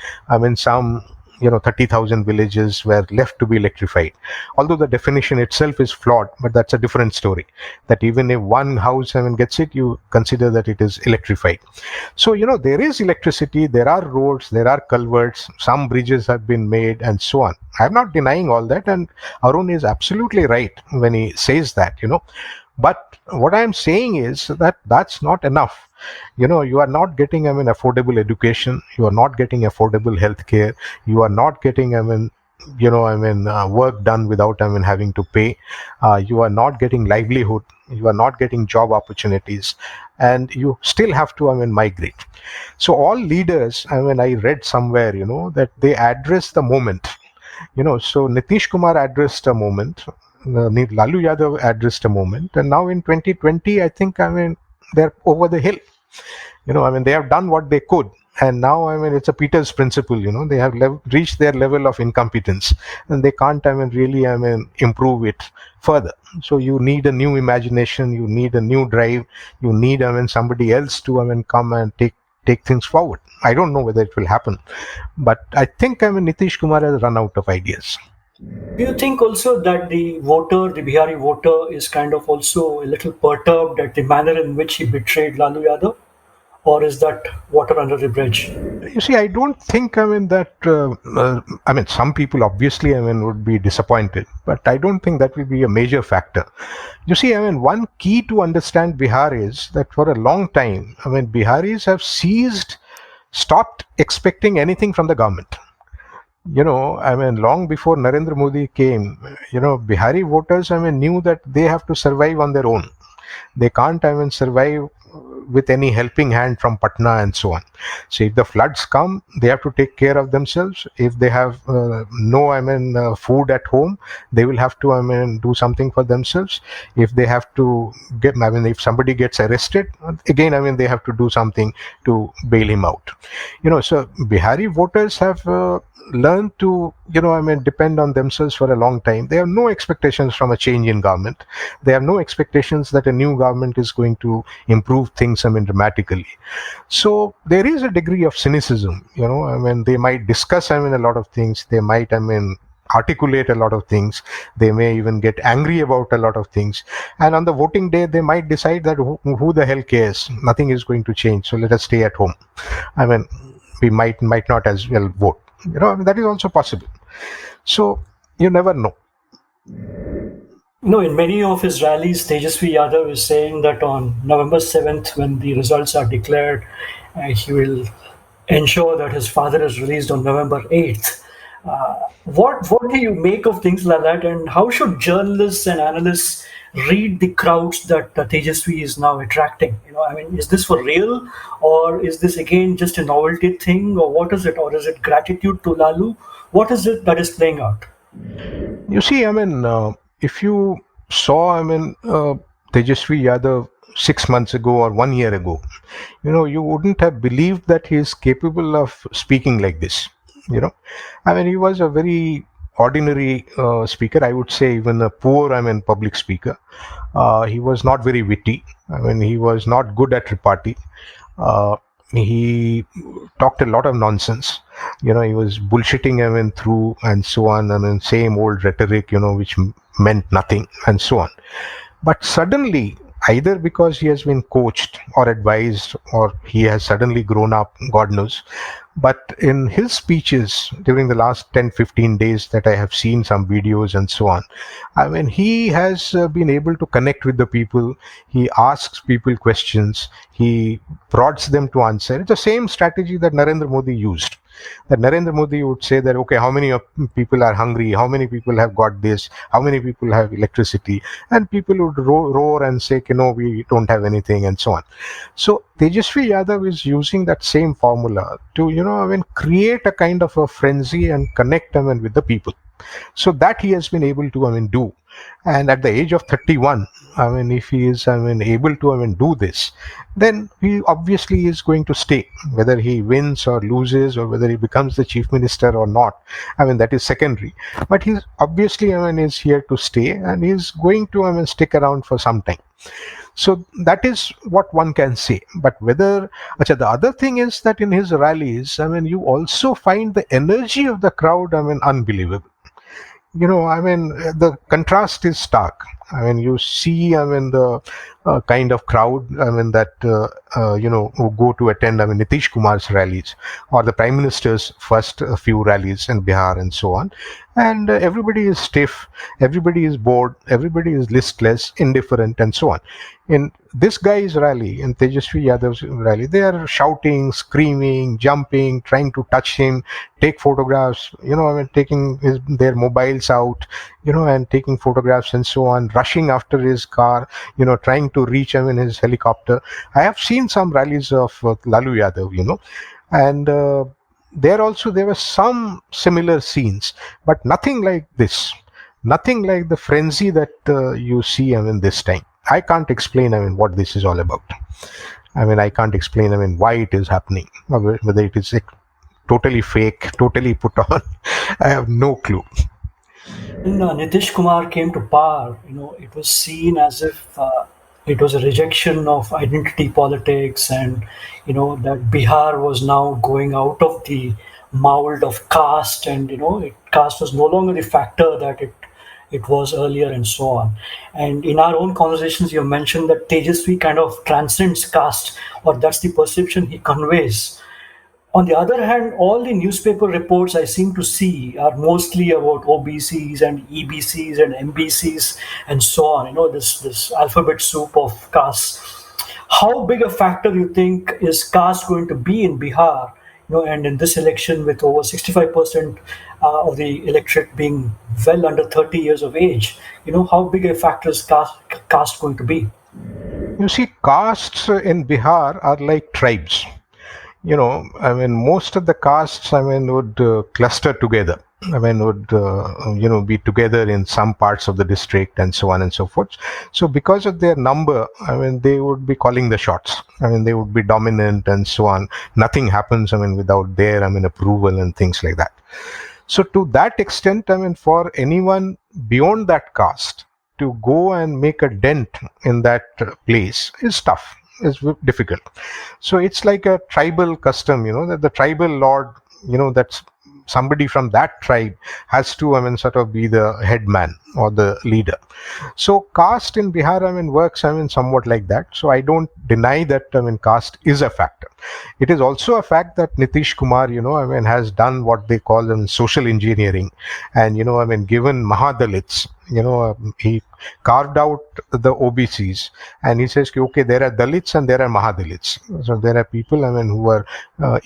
some 30,000 villages were left to be electrified. Although the definition itself is flawed, but that's a different story. That even if one house gets it, you consider that it is electrified. So, there is electricity, there are roads, there are culverts, some bridges have been made, and so on. I'm not denying all that, and Arun is absolutely right when he says that, But what I'm saying is that that's not enough. You are not getting, affordable education. You are not getting affordable healthcare. You are not getting, work done without, having to pay. You are not getting livelihood. You are not getting job opportunities. And you still have to, migrate. So all leaders, I read somewhere, that they address the moment. So Nitish Kumar addressed a moment. Lalu Yadav addressed a moment. And now in 2020, I think, they're over the hill. They have done what they could, and now it's a Peter's principle. They have reached their level of incompetence, and they can't really improve it further. So you need a new imagination, you need a new drive, you need somebody else to come and take things forward. I don't know whether it will happen, but I think Nitish Kumar has run out of ideas. Do you think also that the Bihari voter, is kind of also a little perturbed at the manner in which he betrayed Lalu Yadav? Or is that water under the bridge? You see, I don't think, that, some people obviously, would be disappointed, but I don't think that will be a major factor. You see, one key to understand Bihar is that for a long time, Biharis have stopped expecting anything from the government. Long before Narendra Modi came, Bihari voters, knew that they have to survive on their own. They can't, survive with any helping hand from Patna and so on. So if the floods come, they have to take care of themselves. If they have no, food at home, they will have to, do something for themselves. If they have to get, if somebody gets arrested, again, they have to do something to bail him out. So Bihari voters have learned to, depend on themselves for a long time. They have no expectations from a change in government. They have no expectations that a new government is going to improve things, dramatically. So there is a degree of cynicism, they might discuss, a lot of things. They might, articulate a lot of things. They may even get angry about a lot of things. And on the voting day, they might decide that who the hell cares? Nothing is going to change. So let us stay at home. We might not as well vote. That is also possible. So you never know. In many of his rallies, Tejasvi Yadav is saying that on November 7th, when the results are declared, he will ensure that his father is released on November 8th. What do you make of things like that, and how should journalists and analysts read the crowds that Tejasvi is now attracting? Is this for real, or is this again just a novelty thing, or what is it? Or is it gratitude to Lalu? What is it that is playing out? You see, if you saw, Tejasvi Yadav 6 months ago or 1 year ago, you wouldn't have believed that he is capable of speaking like this. He was a very ordinary speaker. I would say even a poor, public speaker. He was not very witty. He was not good at repartee. He talked a lot of nonsense. He was bullshitting, through and so on. Same old rhetoric, which meant nothing and so on. But suddenly, either because he has been coached or advised, or he has suddenly grown up, God knows. But in his speeches during the last 10-15 days that I have seen some videos and so on, he has been able to connect with the people. He asks people questions. He prods them to answer. It's the same strategy that Narendra Modi used. That Narendra Modi would say that, okay, how many people are hungry? How many people have got this? How many people have electricity? And people would roar and say, no, we don't have anything and so on. So Tejasvi Yadav is using that same formula to, create a kind of a frenzy and connect, with the people. So that he has been able to, do. And at the age of 31, if he is, able to, do this, then he obviously is going to stay. Whether he wins or loses, or whether he becomes the chief minister or not, that is secondary. But he's obviously, is here to stay, and he's going to, stick around for some time. So that is what one can say. But whether, the other thing is that in his rallies, you also find the energy of the crowd, unbelievable. The contrast is stark. You see, the kind of crowd, that, who go to attend, Nitish Kumar's rallies, or the Prime Minister's first few rallies in Bihar and so on. And everybody is stiff, everybody is bored, everybody is listless, indifferent, and so on. In this guy's rally, in Tejasvi Yadav's rally, they are shouting, screaming, jumping, trying to touch him, take photographs, taking their mobiles out, and taking photographs and so on, rushing after his car, trying to reach him in his helicopter. I have seen some rallies of Lalu Yadav, and there were some similar scenes, but nothing like this, nothing like the frenzy that you see, this time. I can't explain, what this is all about. I can't explain, why it is happening, or whether it is totally fake, totally put on. I have no clue. When Nitish Kumar came to power, it was seen as if it was a rejection of identity politics, and that Bihar was now going out of the mold of caste, and caste was no longer the factor that it was earlier, and so on. And in our own conversations, you mentioned that Tejasvi kind of transcends caste, or that's the perception he conveys. On the other hand, all the newspaper reports I seem to see are mostly about OBCs and EBCs and MBCs and so on. This alphabet soup of castes. How big a factor you think is caste going to be in Bihar? And in this election, with over 65% of the electorate being well under 30 years of age, how big a factor is caste going to be? You see, castes in Bihar are like tribes. Most of the castes, would cluster together. Would be together in some parts of the district and so on and so forth. So because of their number, they would be calling the shots. They would be dominant and so on. Nothing happens, without their, approval and things like that. So to that extent, for anyone beyond that caste to go and make a dent in that place is tough. Is difficult. So it's like a tribal custom, that the tribal lord, that's somebody from that tribe has to, sort of be the head man or the leader. So caste in Bihar, works, somewhat like that. So I don't deny that, caste is a factor. It is also a fact that Nitish Kumar, has done what they call social engineering, and, given Mahadalits, he carved out the OBCs, and he says, okay, there are Dalits and there are Mahadalits. So there are people, who are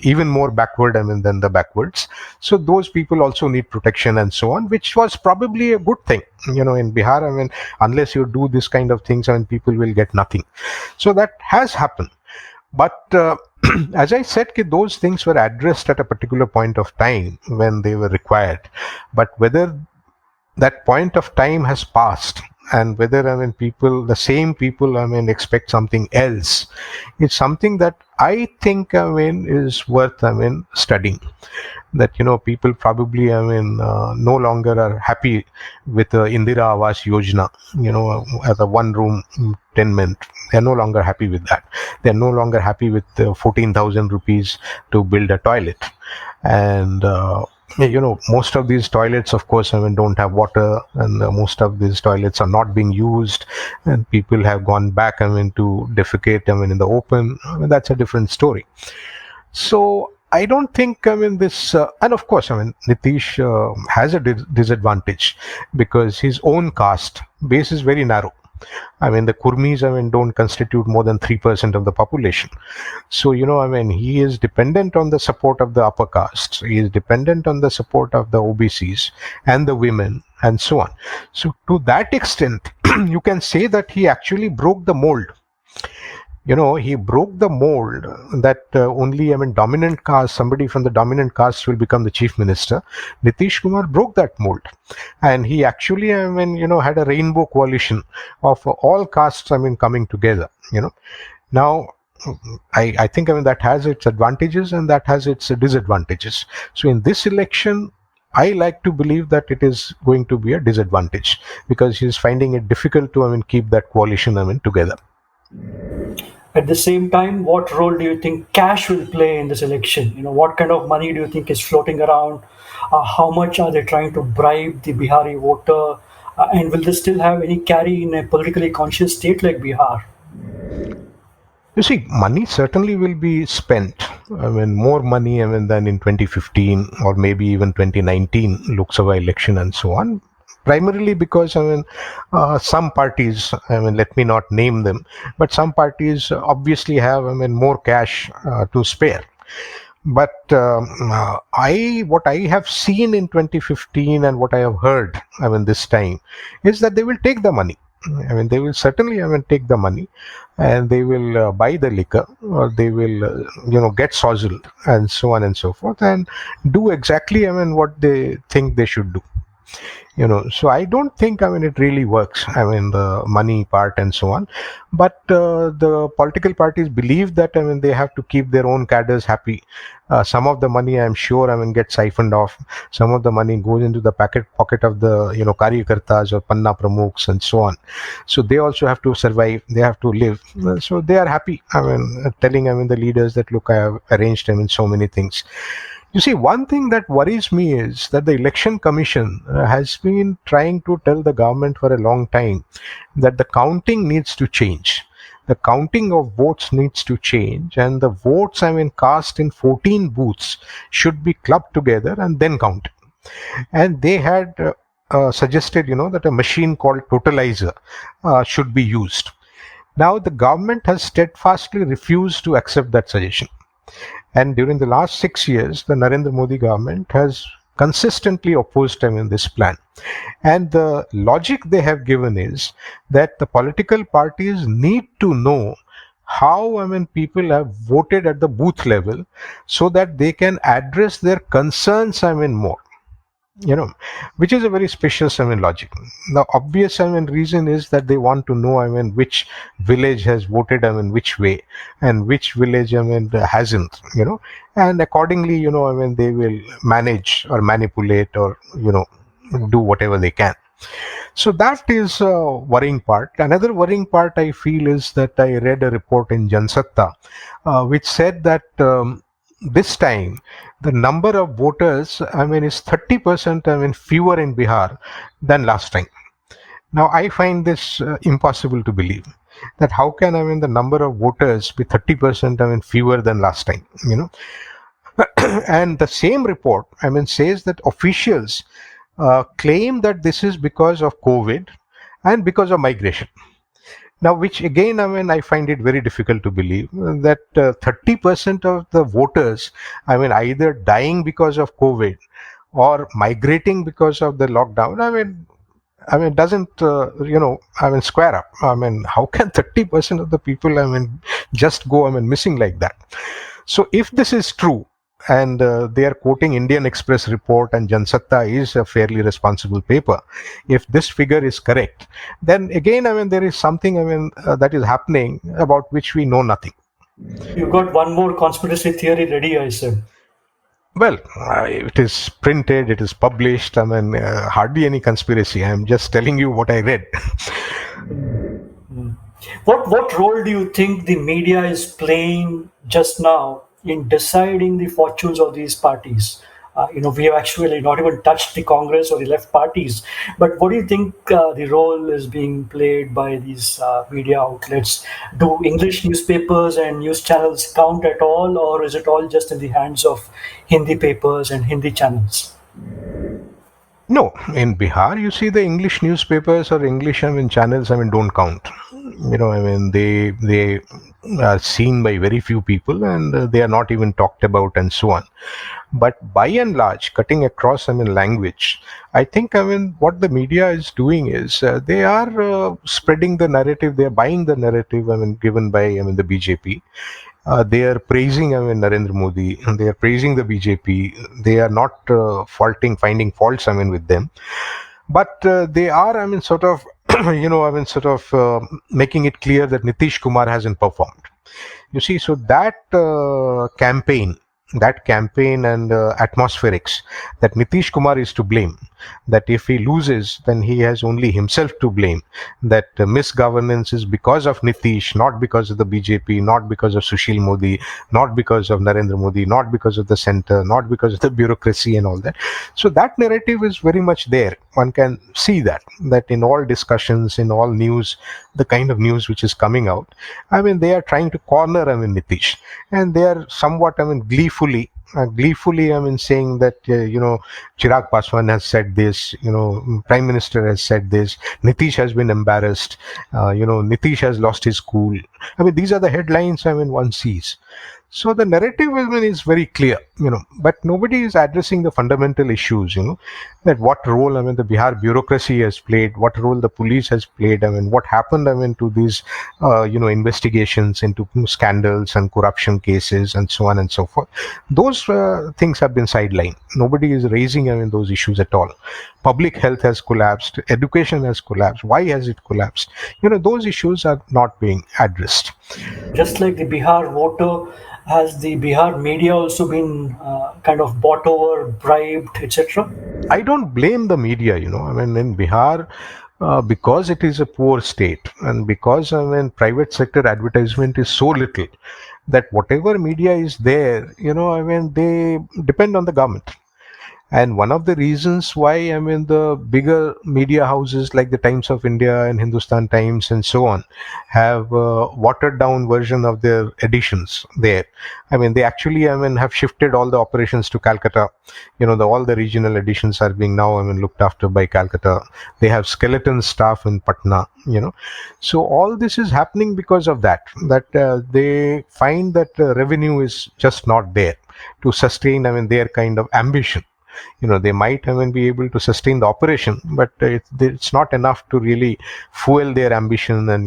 even more backward, than the backwards. So those people also need protection and so on, which was probably a good thing. In Bihar, unless you do this kind of things, people will get nothing. So that has happened. But as I said, those things were addressed at a particular point of time when they were required. But whether that point of time has passed, and whether the same people expect something else, it's something that I think is worth studying. That people probably no longer are happy with Indira Awas Yojana, as a one room tenement. They're no longer happy with that. They're no longer happy with 14,000 rupees to build a toilet. And most of these toilets, of course, don't have water, and most of these toilets are not being used, and people have gone back, to defecate, in the open. That's a different story. So I don't think, this, and of course, Nitish has a disadvantage because his own caste base is very narrow. The Kurmis, don't constitute more than 3% of the population. So, he is dependent on the support of the upper castes. He is dependent on the support of the OBCs and the women and so on. So, to that extent, you can say that he actually broke the mold. He broke the mold that only, dominant caste, somebody from the dominant caste will become the chief minister. Nitish Kumar broke that mold. And he actually, had a rainbow coalition of all castes, coming together, Now, I think, that has its advantages and that has its disadvantages. So in this election, I like to believe that it is going to be a disadvantage because he's finding it difficult to, keep that coalition, together. At the same time, what role do you think cash will play in this election? What kind of money do you think is floating around? How much are they trying to bribe the Bihari voter? And will this still have any carry in a politically conscious state like Bihar? You see, money certainly will be spent. More money than in 2015 or maybe even 2019 Lok Sabha election and so on. Primarily because some parties, let me not name them, but some parties obviously have more cash to spare. But what I have seen in 2015 and what I have heard this time is that they will take the money. They will certainly take the money, and they will buy the liquor, or they will get sozzled and so on and so forth, and do exactly what they think they should do. So I don't think it really works, the money part and so on. But the political parties believe that they have to keep their own cadres happy. Some of the money, I'm sure, gets siphoned off. Some of the money goes into the pocket of the Karyakartas or Panna Pramukhs and so on. So they also have to survive. They have to live. So they are happy. Telling the leaders that, look, I have arranged so many things. You see, one thing that worries me is that the election commission has been trying to tell the government for a long time that the counting needs to change. The counting of votes needs to change, and the votes, cast in 14 booths should be clubbed together and then counted. And they had suggested, that a machine called totalizer should be used. Now, the government has steadfastly refused to accept that suggestion. And during the last 6 years, the Narendra Modi government has consistently opposed this plan. And the logic they have given is that the political parties need to know how people have voted at the booth level so that they can address their concerns more, which is a very specious logic. The obvious reason is that they want to know which village has voted which way, and which village hasn't, and accordingly, they will manage or manipulate or do whatever they can. So that is a worrying part. Another worrying part I feel is that I read a report in Jansatta which said that this time the number of voters is 30% fewer in Bihar than last time. Now I find this impossible to believe, that how can the number of voters be 30% fewer than last time, and the same report says that officials claim that this is because of COVID and because of migration. Now, which again, I find it very difficult to believe that 30% of the voters, either dying because of COVID or migrating because of the lockdown. Doesn't square up. How can 30% of the people, just go, missing like that? So, if this is true, and they are quoting Indian Express report, and Jansatta is a fairly responsible paper. If this figure is correct, then again, there is something, that is happening about which we know nothing. You got one more conspiracy theory ready, I said. Well, it is printed, it is published. Hardly any conspiracy. I'm just telling you what I read. What role do you think the media is playing just now in deciding the fortunes of these parties? We have actually not even touched the Congress or the left parties. But what do you think the role is being played by these media outlets? Do English newspapers and news channels count at all, or is it all just in the hands of Hindi papers and Hindi channels? No, in Bihar, you see the English newspapers or English channels don't count. They are seen by very few people, and they are not even talked about, and so on. But by and large, cutting across language, I think what the media is doing is they are spreading the narrative. They are buying the narrative given by the BJP. They are praising Narendra Modi, and they are praising the BJP. They are not finding faults with them, but they are sort of making it clear that Nitish Kumar hasn't performed. You see, so that campaign and atmospherics, that Nitish Kumar is to blame, that if he loses, then he has only himself to blame, that misgovernance is because of Nitish, not because of the BJP, not because of Sushil Modi, not because of Narendra Modi, not because of the center, not because of the bureaucracy and all that. So that narrative is very much there. One can see that in all discussions, in all news, the kind of news which is coming out, they are trying to corner Nitish, and they are somewhat gleefully saying that Chirag Paswan has said this, Prime Minister has said this, Nitish has been embarrassed, Nitish has lost his cool. These are the headlines one sees. So the narrative is very clear, but nobody is addressing the fundamental issues, that what role the Bihar bureaucracy has played, what role the police has played, what happened to these investigations into scandals and corruption cases and so on and so forth. Those things have been sidelined. Nobody is raising those issues at all. Public health has collapsed, education has collapsed. Why has it collapsed? Those issues are not being addressed. Just like the Bihar voter, has the Bihar media also been kind of bought over, bribed, etc.? I don't blame the media, in Bihar, because it is a poor state, and because private sector advertisement is so little, that whatever media is there, they depend on the government. And one of the reasons why, the bigger media houses like the Times of India and Hindustan Times and so on have watered down version of their editions there. They actually, have shifted all the operations to Calcutta. All the regional editions are being now, looked after by Calcutta. They have skeleton staff in Patna, So all this is happening because of that they find that revenue is just not there to sustain, their kind of ambition. They might be able to sustain the operation, but it's not enough to really fuel their ambition and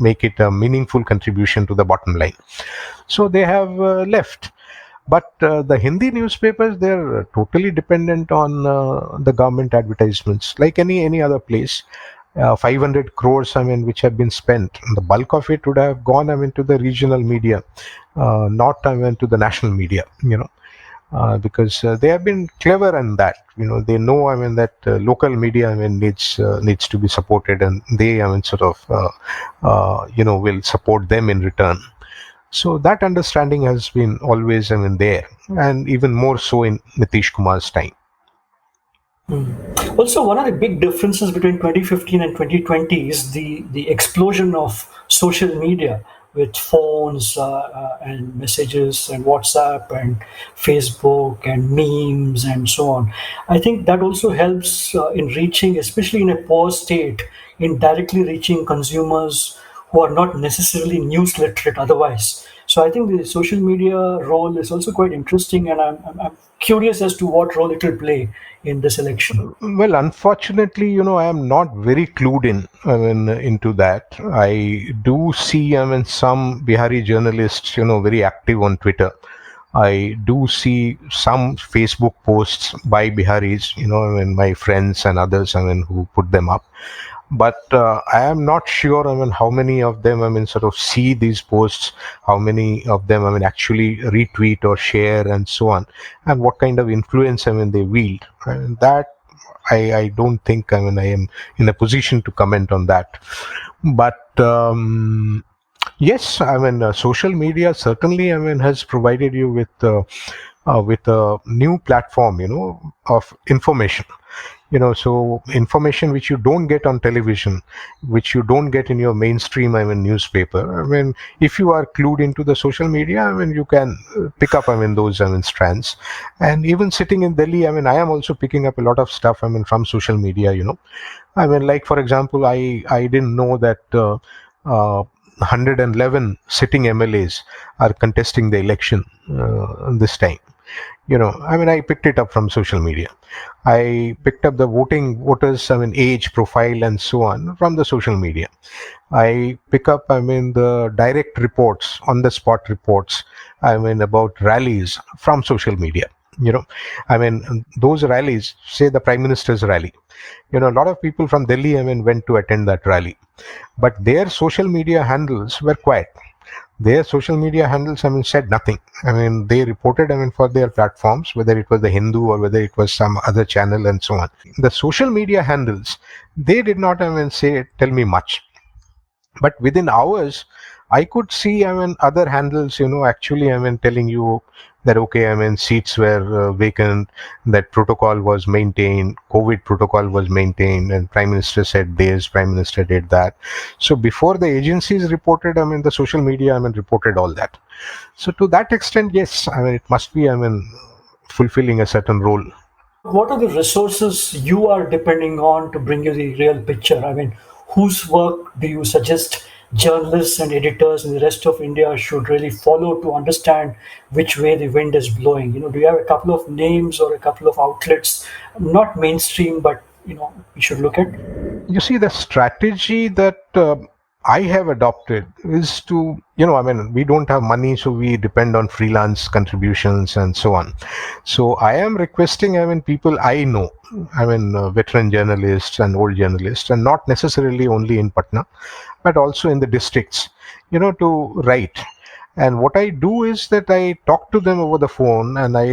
make it a meaningful contribution to the bottom line. So they have left. But the Hindi newspapers, they're totally dependent on the government advertisements, like any other place. 500 crores, which have been spent. The bulk of it would have gone, to the regional media, not, to the national media. Because they have been clever in that. They know, that local media, needs to be supported, and they, sort of, will support them in return. So that understanding has been always, there, and even more so in Nitish Kumar's time. Also, one of the big differences between 2015 and 2020 is the explosion of social media with phones and messages and WhatsApp and Facebook and memes and so on. I think that also helps in reaching, especially in a poor state, in directly reaching consumers who are not necessarily news literate otherwise. So I think the social media role is also quite interesting, and I'm curious as to what role it will play in this election. Well, unfortunately, I am not very clued in, into that. I do see, some Bihari journalists, very active on Twitter. I do see some Facebook posts by Biharis, my friends and others, who put them up. But I am not sure, how many of them, sort of see these posts, how many of them, actually retweet or share and so on, and what kind of influence, they wield. And that I don't think, I am in a position to comment on that. But yes, social media certainly, has provided you with a new platform, of information. So information which you don't get on television, which you don't get in your mainstream, newspaper. If you are clued into the social media, you can pick up, those, strands. And even sitting in Delhi, I am also picking up a lot of stuff, from social media, like, for example, I didn't know that 111 sitting MLAs are contesting the election this time. I picked it up from social media. I picked up the voters, age profile and so on from the social media. I pick up, the direct reports, on the spot reports, about rallies from social media. Those rallies, say the Prime Minister's rally, a lot of people from Delhi, went to attend that rally, but their social media handles were quiet. Their social media handles, said nothing. They reported, for their platforms, whether it was the Hindu or whether it was some other channel and so on. The social media handles, they did not, tell me much. But within hours, I could see, other handles, actually, telling you that, okay, seats were vacant, that protocol was maintained, COVID protocol was maintained, and Prime Minister said this, Prime Minister did that. So before the agencies reported, the social media, reported all that. So to that extent, yes, it must be, fulfilling a certain role. What are the resources you are depending on to bring you the real picture? Whose work do you suggest journalists and editors in the rest of India should really follow to understand which way the wind is blowing? Do you have a couple of names or a couple of outlets, not mainstream, but we should look at? You see, the strategy that I have adopted is to, we don't have money, so we depend on freelance contributions and so on. So I am requesting, people I know, veteran journalists and old journalists, and not necessarily only in Patna, but also in the districts, to write. And what I do is that I talk to them over the phone, and I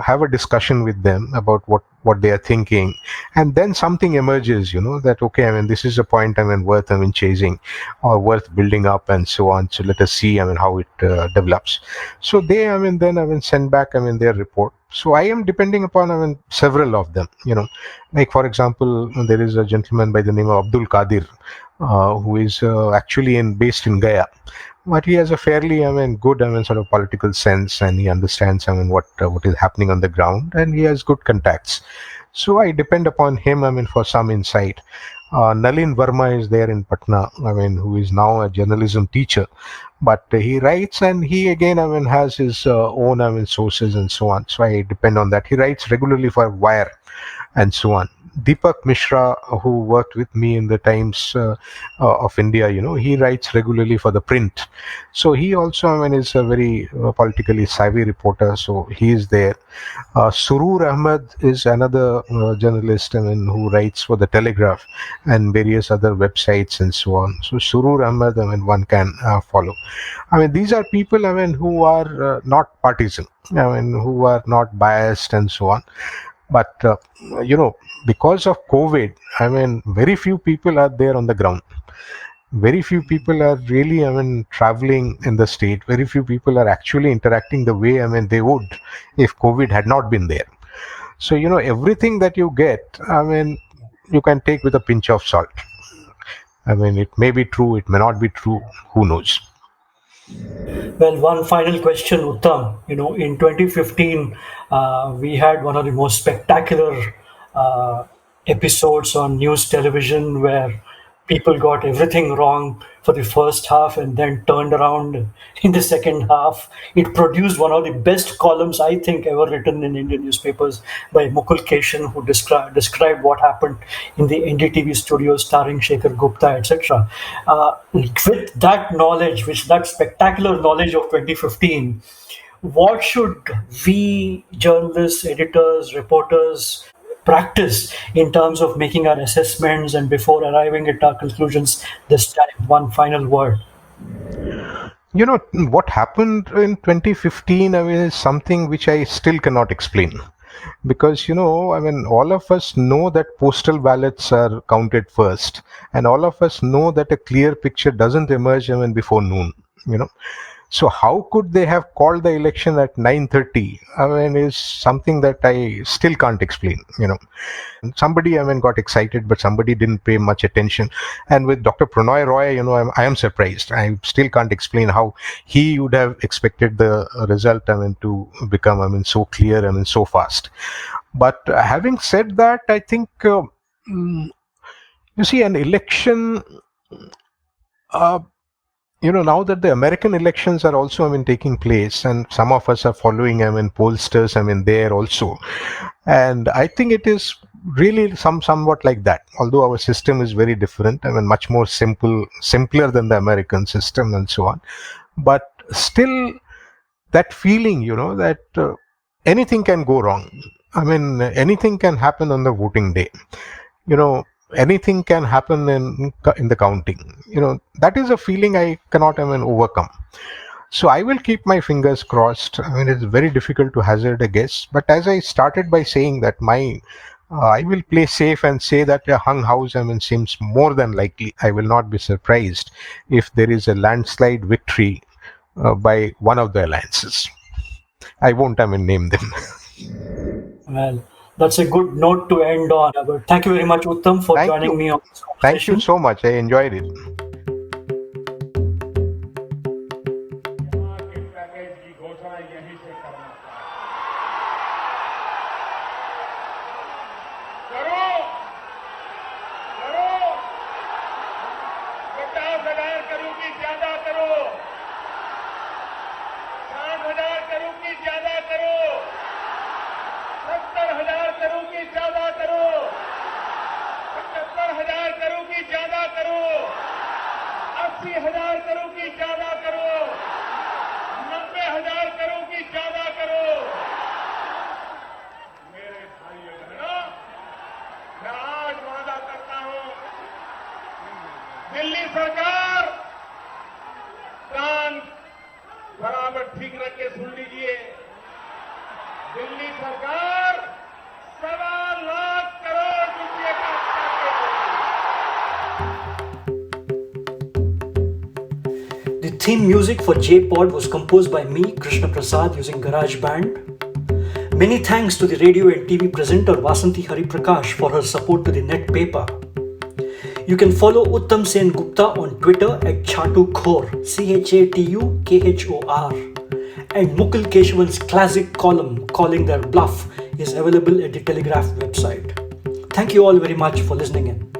have a discussion with them about what they are thinking, and then something emerges, that okay, I mean, this is a point, I mean, worth, I mean, chasing, or worth building up, and so on. So let us see, I mean, how it develops. So they, I mean, then I mean, send back, I mean, their report. So I am depending upon, I mean, several of them. Like for example, there is a gentleman by the name of Abdul Qadir, who is actually based in Gaya, but he has a fairly, I mean, good, I mean, sort of political sense, and he understands, I mean, what is happening on the ground, and he has good contacts. So I depend upon him, I mean, for some insight. Nalin Verma is there in Patna, I mean, who is now a journalism teacher, but he writes, and he again, I mean, has his own, I mean, sources and so on. So I depend on that. He writes regularly for Wire and so on. Deepak Mishra, who worked with me in the Times of India, he writes regularly for the print. So he also, I mean, is a very politically savvy reporter. So he is there. Surur Ahmed is another journalist, I mean, who writes for the Telegraph and various other websites and so on. So Surur Ahmed, I mean, one can follow. I mean, these are people, I mean, who are not partisan. I mean, who are not biased and so on. But because of COVID, I mean, very few people are there on the ground. Very few people are really, I mean, traveling in the state. Very few people are actually interacting the way, I mean, they would if COVID had not been there. So everything that you get, I mean, you can take with a pinch of salt. I mean, it may be true, it may not be true. Who knows? Well, one final question, Uttam. In 2015, we had one of the most spectacular episodes on news television where people got everything wrong for the first half and then turned around in the second half. It produced one of the best columns, I think, ever written in Indian newspapers by Mukul Keshan, who described what happened in the NDTV studios starring Shekhar Gupta, etc. With that knowledge, with that spectacular knowledge of 2015, what should we journalists, editors, reporters practice in terms of making our assessments and before arriving at our conclusions this time? One final word. What happened in 2015, I mean, is something which I still cannot explain. Because, I mean, all of us know that postal ballots are counted first, and all of us know that a clear picture doesn't emerge, I mean, before noon, you know. So how could they have called the election at 9:30? I mean, is something that I still can't explain, Somebody, I mean, got excited, but somebody didn't pay much attention. And with Dr. Prannoy Roy, I am surprised. I still can't explain how he would have expected the result, I mean, to become, I mean, so clear, I mean, so fast. But having said that, I think, you see, an election, uh, now that the American elections are also, I mean, taking place, and some of us are following, I mean, pollsters, I mean, there also. And I think it is really somewhat like that. Although our system is very different, I mean, much more simpler than the American system and so on. But still, that feeling, that anything can go wrong. I mean, anything can happen on the voting day. You know, anything can happen in the counting. That is a feeling I cannot, I mean, overcome. So I will keep my fingers crossed. I mean, it's very difficult to hazard a guess. But as I started by saying that I will play safe and say that a hung house, I mean, seems more than likely. I will not be surprised if there is a landslide victory by one of the alliances. I won't, I mean, name them. Well, that's a good note to end on. But thank you very much, Uttam, for Thank joining you. me on this Thank you conversation. so much. I enjoyed it. Package की घोषणा यहीं से करना करो करो 50,000 करोड़ की ज्यादा करो 60,000 करोड़ की ज्यादा करो 70,000 करोड़ की ज्यादा करो 75,000 करोड़ की ज्यादा करो 80,000 करोड़ की ज्यादा करो 90,000 करोड़ की ज्यादा करो। मेरे भाइयों बहनों, मैं आज वादा करता हूं, दिल्ली सरकार शांत सरकार 1.25 करोड़ रुपए का पैकेज देगी। The theme music for J-Pod was composed by me, Krishna Prasad, using GarageBand. Many thanks to the radio and TV presenter Vasanthi Hariprakash for her support to the net paper. You can follow Uttam Sengupta on Twitter at Chatukhor, Chatukhor, and Mukul Keshavan's classic column, Calling Their Bluff, is available at the Telegraph website. Thank you all very much for listening in.